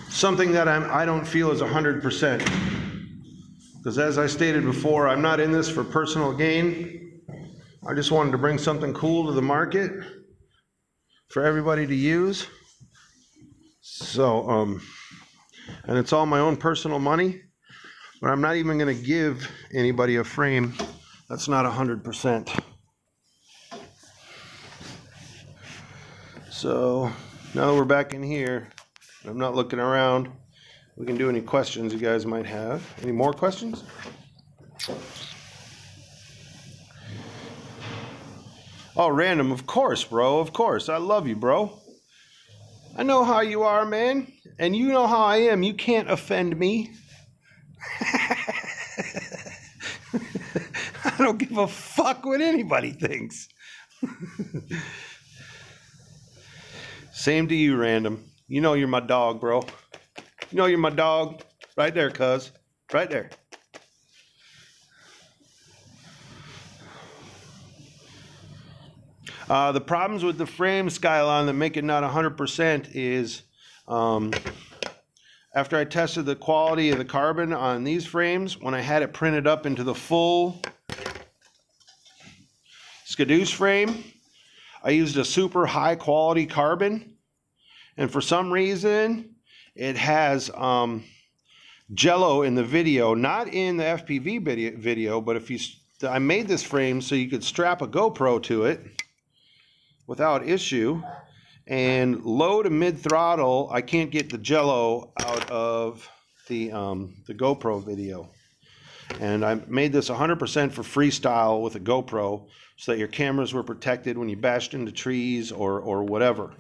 something that I don't feel is 100%. Because as I stated before, I'm not in this for personal gain. I just wanted to bring something cool to the market for everybody to use. So, and it's all my own personal money. But I'm not even going to give anybody a frame that's not 100%. So now that we're back in here, I'm not looking around, we can do any questions you guys might have. Any more questions? Oh, random, of course, bro, of course. I love you, bro. I know how you are, man. And you know how I am. You can't offend me. I don't give a fuck what anybody thinks. Same to you, random. You know you're my dog, bro. You know you're my dog. Right there, cuz. Right there. The problems with the frame, Skylon, that make it not 100% is after I tested the quality of the carbon on these frames, when I had it printed up into the full Skadoosh frame, I used a super high quality carbon, and for some reason it has jello in the video, not in the FPV video, but I made this frame so you could strap a GoPro to it without issue, and low to mid throttle I can't get the jello out of the GoPro video. And I made this 100% for freestyle with a GoPro so that your cameras were protected when you bashed into trees or whatever.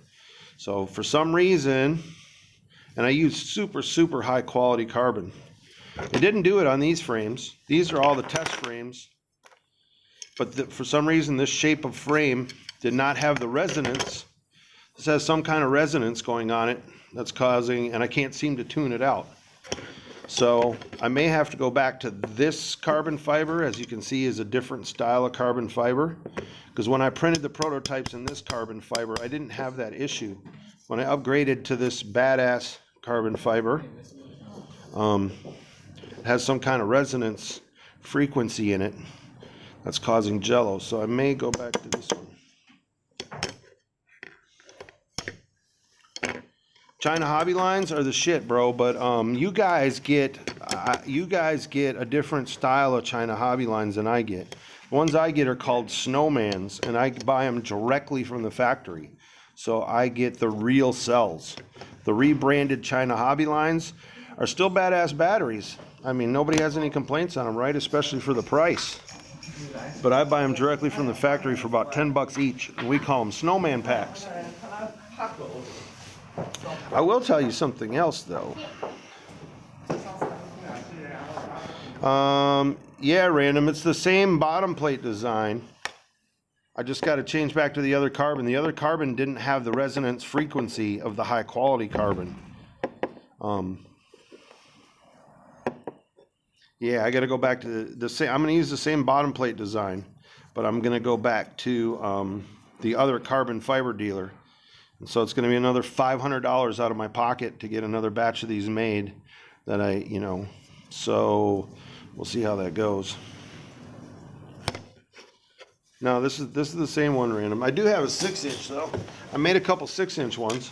So for some reason, and I used super high quality carbon. It didn't do it on these frames. These are all the test frames. But for some reason, this shape of frame did not have the resonance. This has some kind of resonance going on it that's causing, and I can't seem to tune it out. So I may have to go back to this carbon fiber. As you can see, is a different style of carbon fiber. Because when I printed the prototypes in this carbon fiber, I didn't have that issue. When I upgraded to this badass carbon fiber, it has some kind of resonance frequency in it that's causing jello. So I may go back to this one. China Hobby Lines are the shit, bro. But you guys get a different style of China Hobby Lines than I get. The ones I get are called Snowmans, and I buy them directly from the factory. So I get the real cells. The rebranded China Hobby Lines are still badass batteries. I mean, nobody has any complaints on them, right? Especially for the price. but I buy them directly from the factory for about 10 bucks each. And we call them snowman packs. I will tell you something else though. Yeah, random. It's the same bottom plate design. I just got to change back to the other carbon. The other carbon didn't have the resonance frequency of the high quality carbon. Yeah, I got to go back to the same. I'm going to use the same bottom plate design, but I'm going to go back to the other carbon fiber dealer. And so it's going to be another $500 out of my pocket to get another batch of these made. That so we'll see how that goes. No, this is the same one, random. I do have a 6-inch though. I made a couple 6-inch ones.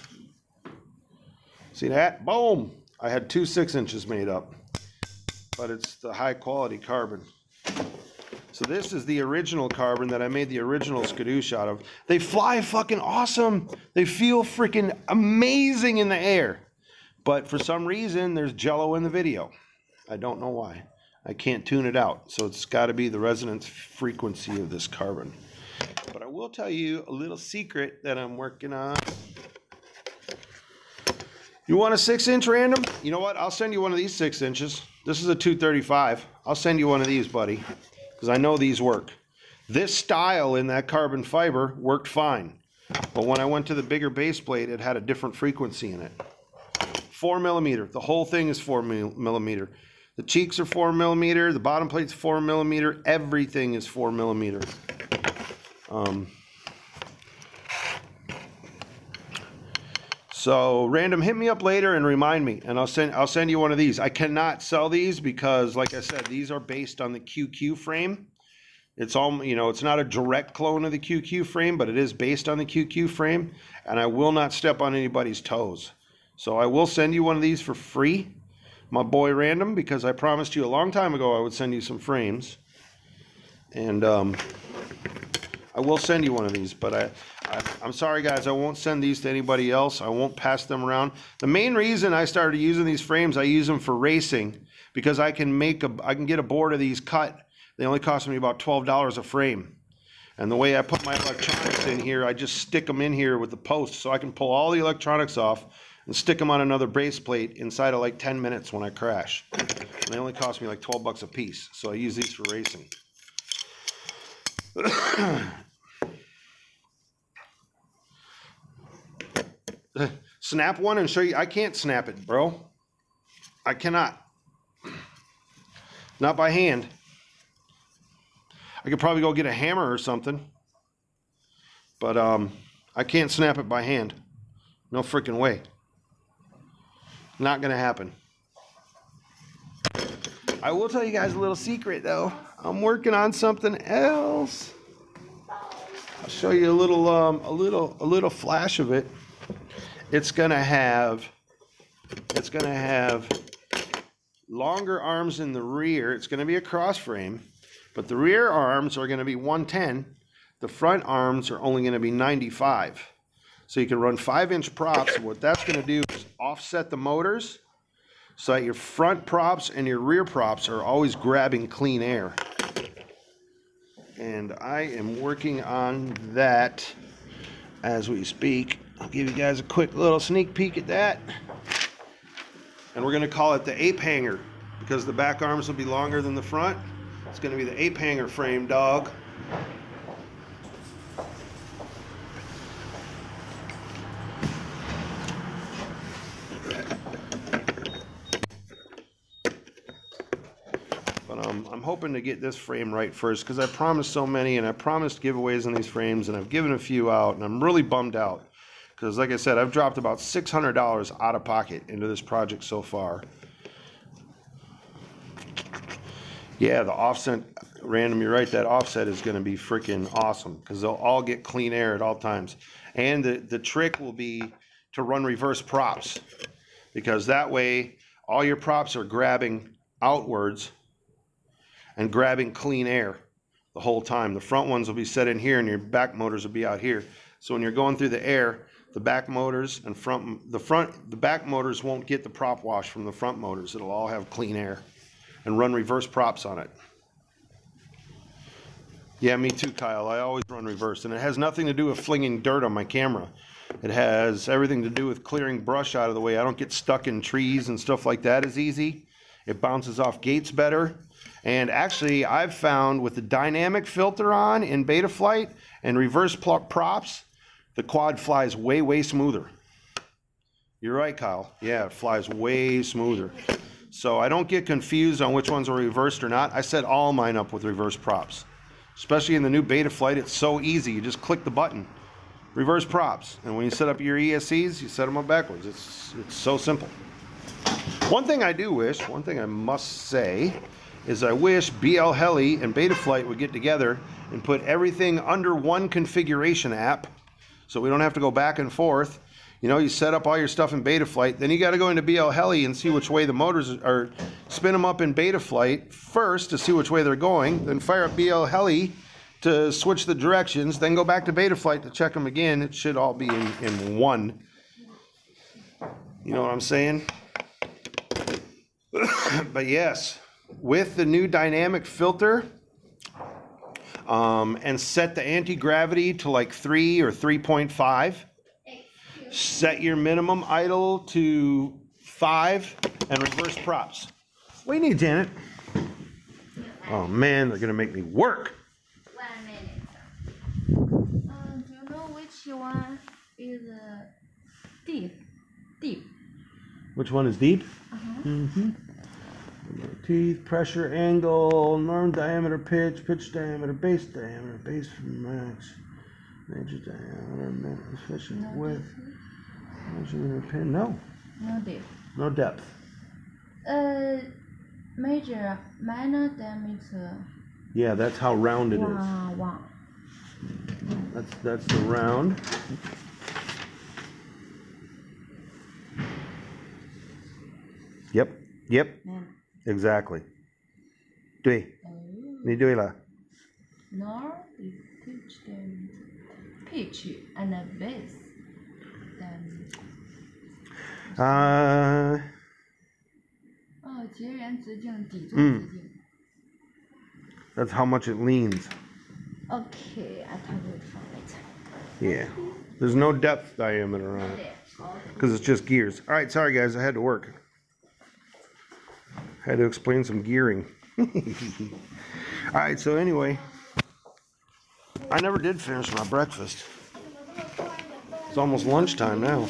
See that? Boom! I had 2 6-inches made up, but it's the high quality carbon. So this is the original carbon that I made the original skadoosh out of. They fly fucking awesome. They feel freaking amazing in the air. But for some reason, there's jello in the video. I don't know why. I can't tune it out. So it's got to be the resonance frequency of this carbon. But I will tell you a little secret that I'm working on. You want a 6-inch random? You know what? I'll send you one of these 6 inches. This is a 235. I'll send you one of these, buddy, because I know these work. This style in that carbon fiber worked fine. But when I went to the bigger base plate, it had a different frequency in it. 4 millimeter. The whole thing is 4 millimeter. The cheeks are 4 millimeter. The bottom plate's 4 millimeter. Everything is 4 millimeter. So random, hit me up later and remind me, and I'll send you one of these. I cannot sell these because, like I said, these are based on the QQ frame. It's all, it's not a direct clone of the QQ frame, but it is based on the QQ frame, and I will not step on anybody's toes. So I will send you one of these for free, my boy Random, because I promised you a long time ago I would send you some frames. And I will send you one of these, but I'm sorry guys, I won't send these to anybody else. I won't pass them around. The main reason I started using these frames, I use them for racing, because I can get a board of these cut. They only cost me about $12 a frame. And the way I put my electronics in here, I just stick them in here with the post, so I can pull all the electronics off and stick them on another base plate inside of like 10 minutes when I crash. And they only cost me like 12 bucks a piece, so I use these for racing. Snap one and show you. I can't snap it, bro. I cannot. Not by hand. I could probably go get a hammer or something, but I can't snap it by hand. No freaking way. Not gonna happen. I will tell you guys a little secret though. I'm working on something else. I'll show you a little flash of it. It's gonna have longer arms in the rear. It's gonna be a cross frame, but the rear arms are gonna be 110. The front arms are only gonna be 95. So you can run 5-inch props. What that's gonna do is offset the motors so that your front props and your rear props are always grabbing clean air. And I am working on that as we speak. I'll give you guys a quick little sneak peek at that. And we're gonna call it the ape hanger because the back arms will be longer than the front. It's gonna be the ape hanger frame, dog. I'm hoping to get this frame right first because I promised so many and I promised giveaways on these frames and I've given a few out and I'm really bummed out because like I said, I've dropped about $600 out of pocket into this project so far. Yeah, the offset, Random, you're right, that offset is going to be freaking awesome because they'll all get clean air at all times. And the trick will be to run reverse props because that way all your props are grabbing outwards and grabbing clean air the whole time. The front ones will be set in here and your back motors will be out here. So when you're going through the air, the back motors and the back motors won't get the prop wash from the front motors. It'll all have clean air and run reverse props on it. Yeah, me too, Kyle. I always run reverse, and it has nothing to do with flinging dirt on my camera. It has everything to do with clearing brush out of the way. I don't get stuck in trees and stuff like that as easy. It bounces off gates better. And actually, I've found with the dynamic filter on in Betaflight and reverse props, the quad flies way, way smoother. You're right, Kyle. Yeah, it flies way smoother. So I don't get confused on which ones are reversed or not. I set all mine up with reverse props. Especially in the new Betaflight, it's so easy. You just click the button, reverse props. And when you set up your ESCs, you set them up backwards. It's so simple. One thing I do wish, one thing I must say, is I wish BL Heli and Betaflight would get together and put everything under one configuration app so we don't have to go back and forth. You know, you set up all your stuff in Betaflight, then you got to go into BL Heli and see which way the motors are, spin them up in Betaflight first to see which way they're going, then fire up BL Heli to switch the directions, then go back to Betaflight to check them again. It should all be in one. You know what I'm saying? But yes, with the new dynamic filter, and set the anti-gravity to like 3 or 3.5. Set your minimum idle to 5 and reverse props. What do you need, Janet? Oh man, they're gonna make me work. 1 minute. Do you know which one is deep? Deep. Which one is deep? Teeth, pressure, angle, norm diameter, pitch, pitch diameter, base max, major diameter, efficient width, measurement pin. No. No deep. No depth. Major, minor diameter. Yeah, that's how round it is. Wow. That's the round. Yep. Exactly. Dui. Ni dui la. Nor is pitch diameter. Pitch and a base. Then. 截缘直径底座直径. That's how much it leans. Okay, I can do it from later. Yeah. There's no depth diameter on it. Because it's just gears. Alright, sorry guys, I had to work. I had to explain some gearing. Alright, so anyway. I never did finish my breakfast. It's almost lunchtime now.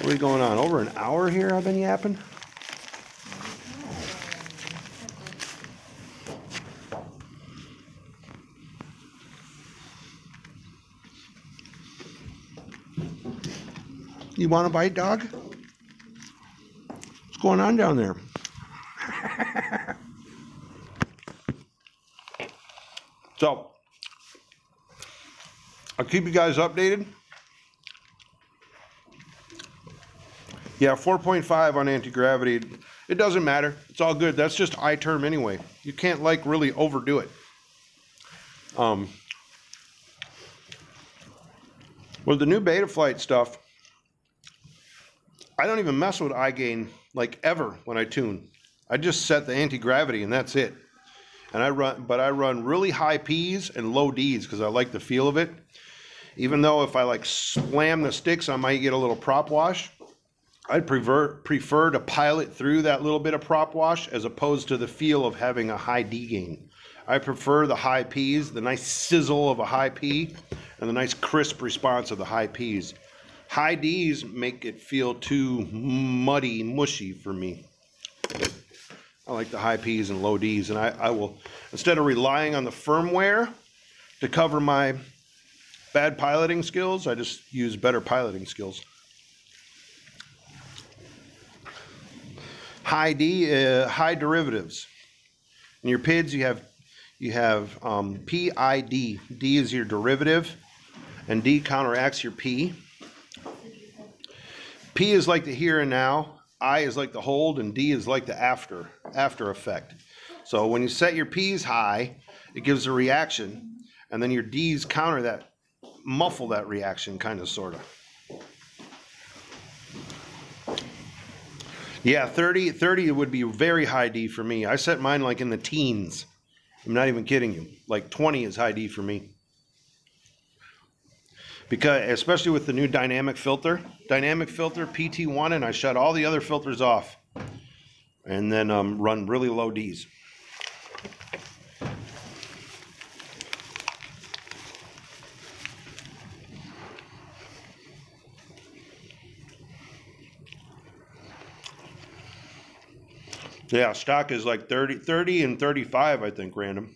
What is going on? Over an hour here I've been yapping? You want a bite, dog? What's going on down there? So, I'll keep you guys updated. Yeah, 4.5 on anti-gravity. It doesn't matter. It's all good. That's just I-term anyway. You can't like really overdo it. With the new Betaflight stuff, I don't even mess with I-gain like ever when I tune. I just set the anti-gravity and that's it. And I run really high P's and low D's because I like the feel of it. Even though if I like slam the sticks, I might get a little prop wash. I'd prefer to pilot through that little bit of prop wash as opposed to the feel of having a high D gain. I prefer the high P's, the nice sizzle of a high P, and the nice crisp response of the high P's. High D's make it feel too muddy, mushy for me. I like the high P's and low D's, and I will, instead of relying on the firmware to cover my bad piloting skills, I just use better piloting skills. High D, high derivatives. In your PIDs, you have PID. D is your derivative, and D counteracts your P. P is like the here and now, I is like the hold, and D is like the after effect. So when you set your P's high, it gives a reaction, and then your D's counter that, muffle that reaction, kind of, sort of. Yeah, 30 would be very high D for me. I set mine like in the teens. I'm not even kidding you. Like 20 is high D for me. Because, especially with the new dynamic filter PT1, and I shut all the other filters off. And then run really low Ds. Yeah, stock is like 30 and 35, I think, random.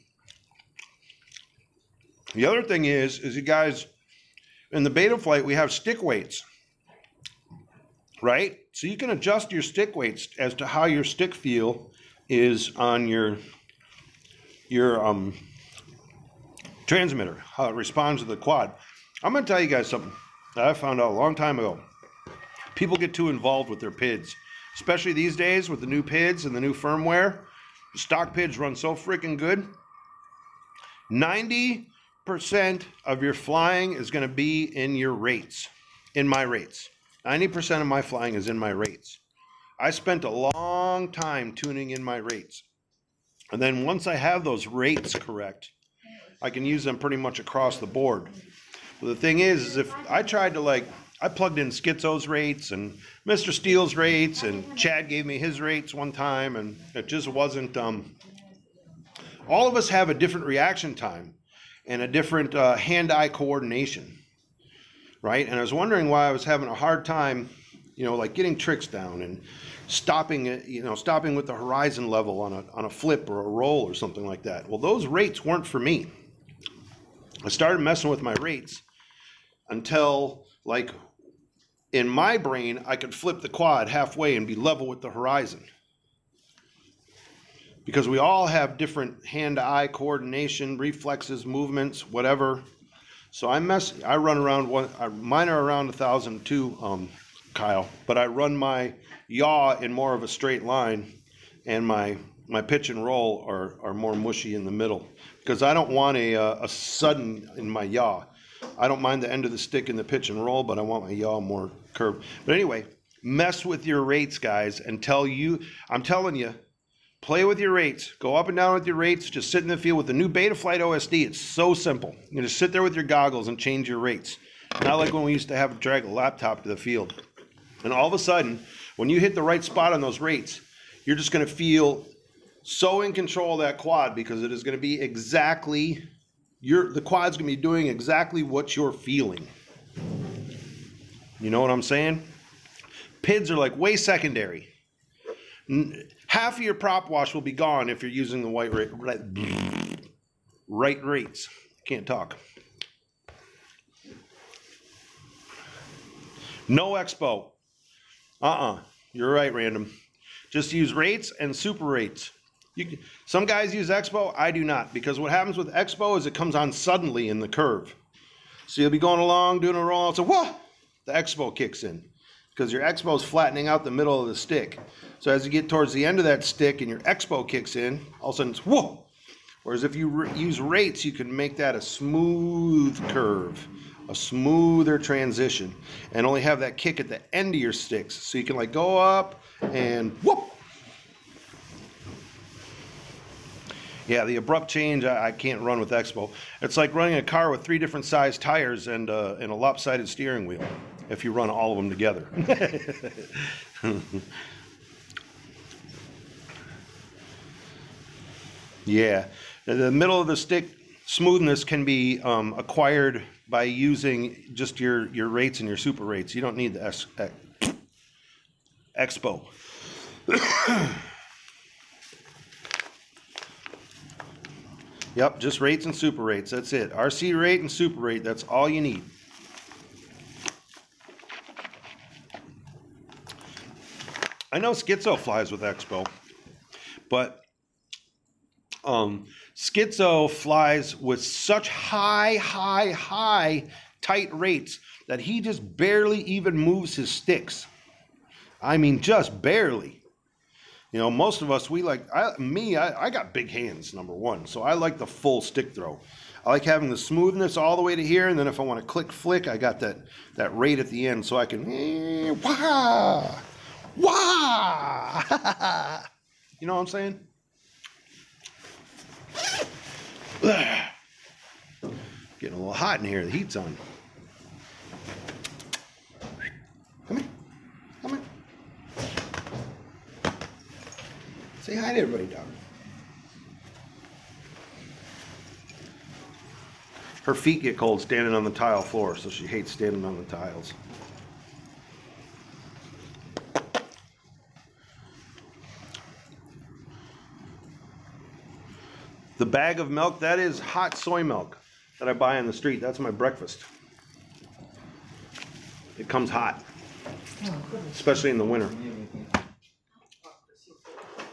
The other thing is you guys, in the beta flight, we have stick weights, right? So you can adjust your stick weights as to how your stick feel is on your transmitter, how it responds to the quad. I'm going to tell you guys something that I found out a long time ago. People get too involved with their PIDs, especially these days with the new PIDs and the new firmware. The stock PIDs run so freaking good. 90% of your flying is going to be in your rates, in my rates. 90% of my flying is in my rates. I spent a long time tuning in my rates. And then once I have those rates correct, I can use them pretty much across the board. But the thing is if I tried to I plugged in Schizo's rates and Mr. Steele's rates, and Chad gave me his rates one time, and it just wasn't, all of us have a different reaction time and a different hand-eye coordination, right? And I was wondering why I was having a hard time, like getting tricks down and stopping with the horizon level on a flip or a roll or something like that. Well, those rates weren't for me. I started messing with my rates until, in my brain, I could flip the quad halfway and be level with the horizon. Because we all have different hand-eye coordination, reflexes, movements, whatever. So I run around mine are around 1,000 too, Kyle. But I run my yaw in more of a straight line, and my pitch and roll are more mushy in the middle. Because I don't want a sudden in my yaw. I don't mind the end of the stick in the pitch and roll, but I want my yaw more curved. But anyway, mess with your rates, guys, I'm telling you, play with your rates. Go up and down with your rates. Just sit in the field with the new Betaflight OSD. It's so simple. You just sit there with your goggles and change your rates. Not like when we used to have to drag a laptop to the field. And all of a sudden, when you hit the right spot on those rates, you're just going to feel so in control of that quad, because it is going to be exactly... the quad's going to be doing exactly what you're feeling. You know what I'm saying? PIDs are way secondary. Half of your prop wash will be gone if you're using the right rates. Can't talk. No expo. You're right, random. Just use rates and super rates. Some guys use expo, I do not, because what happens with expo is it comes on suddenly in the curve. So you'll be going along, doing a roll, so whoa, the expo kicks in, because your expo is flattening out the middle of the stick. So as you get towards the end of that stick and your expo kicks in, all of a sudden it's whoa. Whereas if you use rates, you can make that a smooth curve, a smoother transition, and only have that kick at the end of your sticks. So you can go up and whoop. Yeah, the abrupt change, I can't run with expo. It's like running a car with 3 different size tires and a lopsided steering wheel, if you run all of them together. Yeah, the middle of the stick smoothness can be acquired by using just your rates and your super rates. You don't need the expo. Yep, just rates and super rates. That's it. RC rate and super rate. That's all you need. I know Schizo flies with expo, but Schizo flies with such high, tight rates that he just barely even moves his sticks. I mean, just barely. Most of us, I got big hands, number one, so I like the full stick throw. I like having the smoothness all the way to here, and then if I want to click flick, I got that rate at the end, so I can, wah, wah. You know what I'm saying? Getting a little hot in here. The heat's on. Come here. Come here. Say hi to everybody, dog. Her feet get cold standing on the tile floor, so she hates standing on the tiles. The bag of milk, that is hot soy milk that I buy on the street. That's my breakfast. It comes hot, especially in the winter.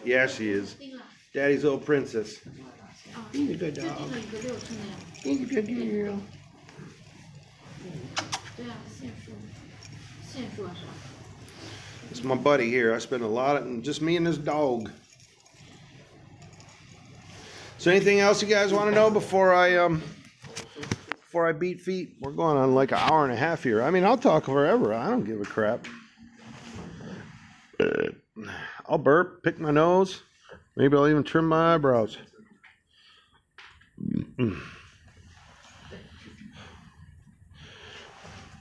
Yeah, she is. Daddy's little princess. He's a good dog. He's a good girl. It's my buddy here. I spend a lot of just me and this dog. So anything else you guys want to know before I beat feet? We're going on like an hour and a half here. I mean, I'll talk forever. I don't give a crap. I'll burp, pick my nose. Maybe I'll even trim my eyebrows.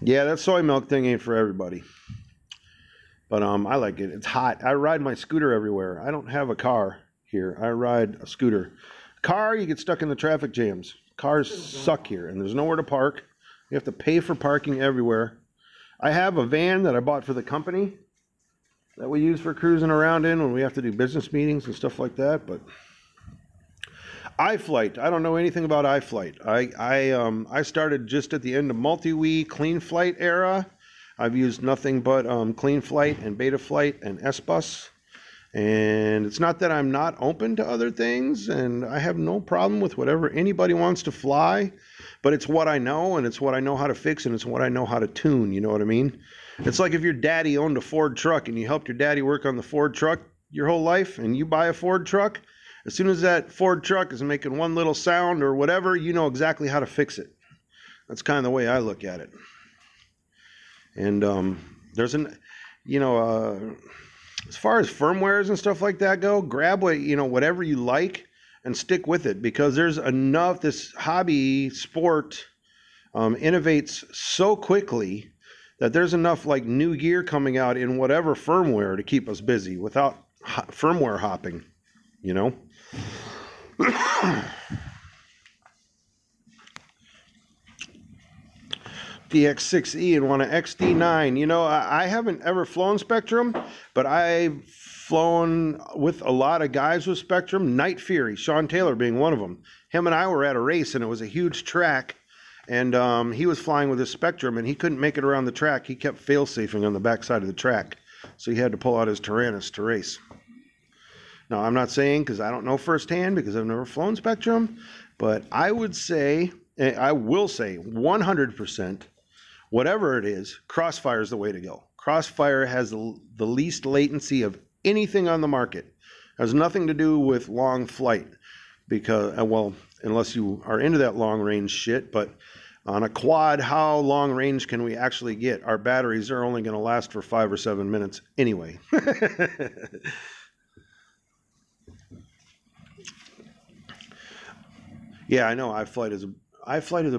Yeah, that soy milk thing ain't for everybody. But I like it. It's hot. I ride my scooter everywhere. I don't have a car here. I ride a scooter. Car, you get stuck in the traffic jams. Cars suck here, and there's nowhere to park. You have to pay for parking everywhere. I have a van that I bought for the company that we use for cruising around in when we have to do business meetings and stuff like that. But iFlight, I don't know anything about iFlight. I started just at the end of MultiWii Clean Flight era. I've used nothing but Clean Flight and Betaflight and S-Bus. And it's not that I'm not open to other things, and I have no problem with whatever anybody wants to fly, but it's what I know, and it's what I know how to fix, and it's what I know how to tune, you know what I mean? It's like if your daddy owned a Ford truck and you helped your daddy work on the Ford truck your whole life, and you buy a Ford truck, as soon as that Ford truck is making one little sound or whatever, you know exactly how to fix it. That's kind of the way I look at it. And there's an, as far as firmwares and stuff like that go, grab whatever you like and stick with it, because there's enough. This hobby sport innovates so quickly that there's enough like new gear coming out in whatever firmware to keep us busy without firmware hopping, you know. DX6E and want an XD9. You know, I haven't ever flown Spectrum, but I've flown with a lot of guys with Spectrum. Night Fury, Sean Taylor being one of them. Him and I were at a race, and it was a huge track, and he was flying with his Spectrum, and he couldn't make it around the track. He kept fail-safing on the backside of the track, so he had to pull out his Tyrannus to race. Now, I'm not saying, because I don't know firsthand, because I've never flown Spectrum, but I would say, I will say 100%, whatever it is, Crossfire is the way to go. Crossfire has the least latency of anything on the market. It has nothing to do with long flight, because, well, unless you are into that long range shit, but on a quad, how long range can we actually get? Our batteries are only going to last for 5 or 7 minutes anyway. Yeah, I know. iFlight is a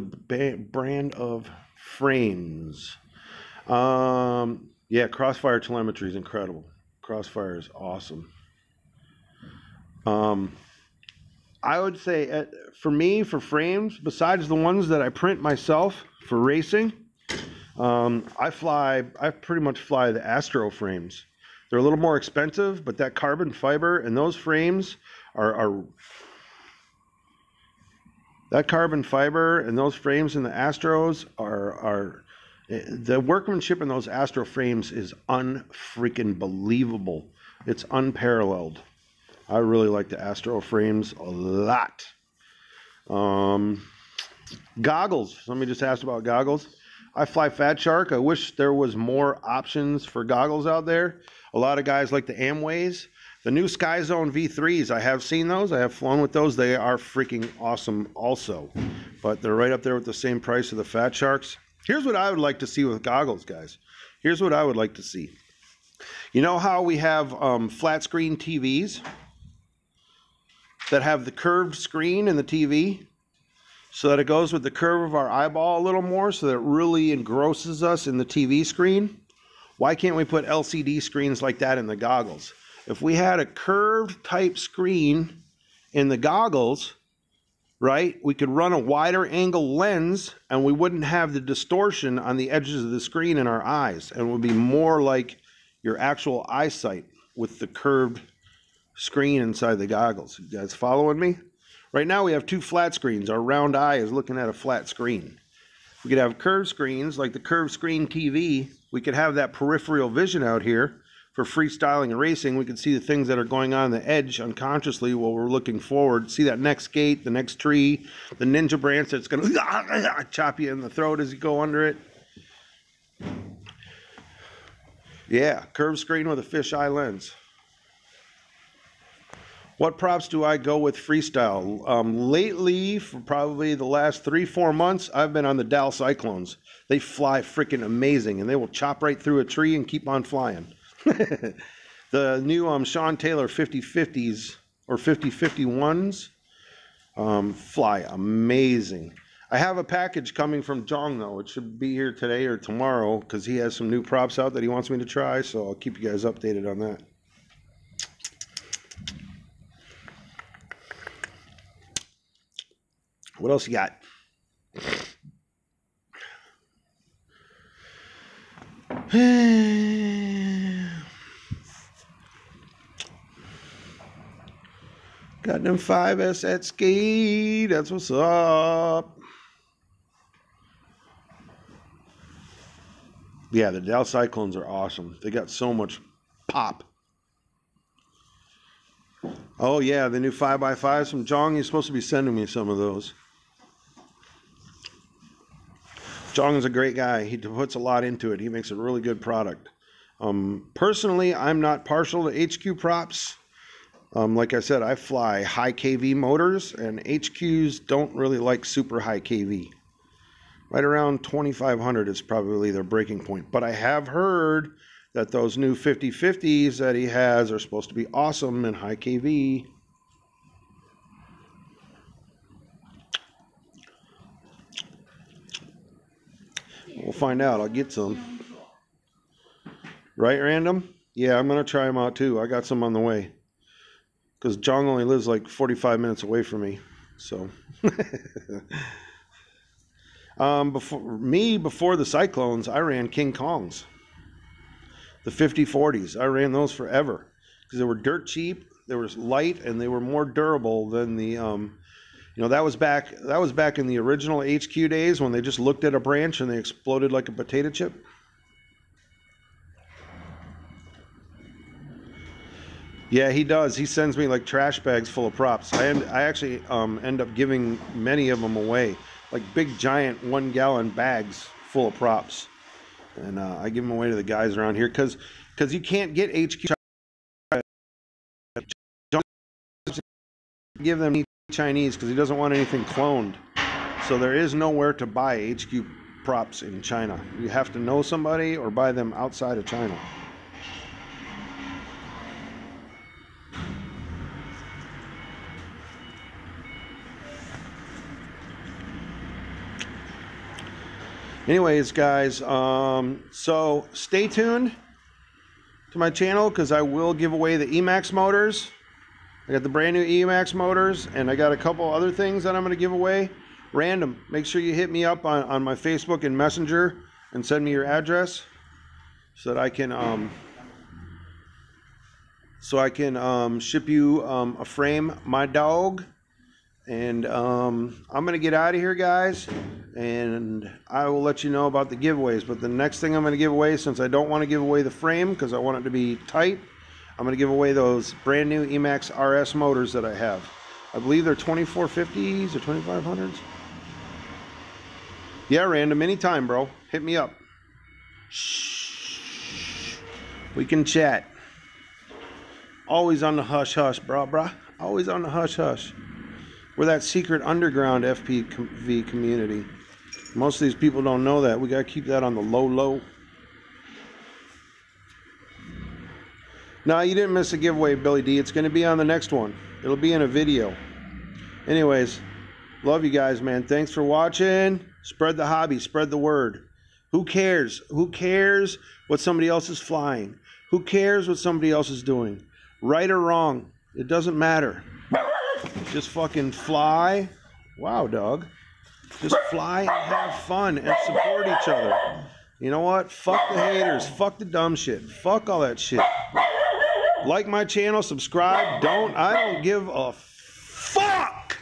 brand of frames. Yeah, Crossfire telemetry is incredible. Crossfire is awesome. I would say, for me, for frames, besides the ones that I print myself for racing, I pretty much fly the Astro frames. They're a little more expensive, but that carbon fiber and those frames that carbon fiber and those frames in the Astros are the workmanship in those Astro frames is unfreaking believable. It's unparalleled. I really like the Astro frames a lot. Goggles. Somebody just asked about goggles. I fly Fat Shark. I wish there was more options for goggles out there. A lot of guys like the Amways. The new Sky Zone V3s, I have seen those. I have flown with those. They are freaking awesome also. But they're right up there with the same price of the Fat Sharks. Here's what I would like to see with goggles, guys. Here's what I would like to see. You know how we have flat screen TVs that have the curved screen in the TV? so that it goes with the curve of our eyeball a little more, so that it really engrosses us in the TV screen. Why can't we put LCD screens like that in the goggles? If we had a curved type screen in the goggles, right, we could run a wider angle lens and we wouldn't have the distortion on the edges of the screen in our eyes, and it would be more like your actual eyesight with the curved screen inside the goggles. You guys following me? Right now we have two flat screens. Our round eye is looking at a flat screen. We could have curved screens like the curved screen TV. We could have that peripheral vision out here for freestyling and racing. We can see the things that are going on the edge unconsciously while we're looking forward. See that next gate, the next tree, the ninja branch that's going to chop you in the throat as you go under it. Yeah, curved screen with a fisheye lens. What props do I go with freestyle? Lately, for probably the last 3-4 months, I've been on the Dow Cyclones. They fly freaking amazing, and they will chop right through a tree and keep on flying. The new Sean Taylor 5050s or 5051s fly amazing. I have a package coming from Jong though. It should be here today or tomorrow because he has some new props out that he wants me to try, so I'll keep you guys updated on that. What else you got? Got them 5S at ski. That's what's up. Yeah, the Dow Cyclones are awesome. They got so much pop. Oh yeah, the new 5x5s from Jong. He's supposed to be sending me some of those. Jong is a great guy. He puts a lot into it. He makes a really good product. Personally, I'm not partial to HQ props. Like I said, I fly high KV motors, and HQs don't really like super high KV. Right around 2500 is probably their breaking point. But I have heard that those new 5050s that he has are supposed to be awesome in high KV. We'll find out. I'll get some. Right, Random? Yeah, I'm going to try them out too. I got some on the way. Because Jong only lives like 45 minutes away from me. So. Before the Cyclones, I ran King Kongs. The 5040s. I ran those forever. Because they were dirt cheap, they were light, and they were more durable than the... You know, that was back in the original HQ days when they just looked at a branch and they exploded like a potato chip. Yeah, he does. He sends me like trash bags full of props. I actually end up giving many of them away, like big giant 1-gallon bags full of props, and I give them away to the guys around here because you can't get HQ. Give them Chinese because he doesn't want anything cloned. So there is nowhere to buy HQ props in China. You have to know somebody or buy them outside of China. Anyways, guys, so stay tuned to my channel because I will give away the Emax motors. I got the brand new Emax motors, and I got a couple other things that I'm going to give away. Random. Make sure you hit me up on my Facebook and Messenger and send me your address so that I can ship you a frame, my dog. And I'm going to get out of here, guys, and I will let you know about the giveaways. But the next thing I'm going to give away, since I don't want to give away the frame because I want it to be tight, I'm going to give away those brand new Emax RS motors that I have. I believe they're 2450s or 2500s. Yeah, Random, anytime, bro. Hit me up. Shh. We can chat. Always on the hush-hush, brah. Always on the hush-hush. We're that secret underground FPV community. Most of these people don't know that. We got to keep that on the low. No, you didn't miss a giveaway, Billy D. It's going to be on the next one. It'll be in a video. Anyways, Love you guys, man. Thanks for watching. Spread the hobby. Spread the word. Who cares? Who cares what somebody else is flying? Who cares what somebody else is doing? Right or wrong, it doesn't matter. Just fucking fly. Wow, dog. Just fly and have fun and support each other. You know what? Fuck the haters. Fuck the dumb shit. Fuck all that shit. Like my channel, subscribe. I don't give a fuck.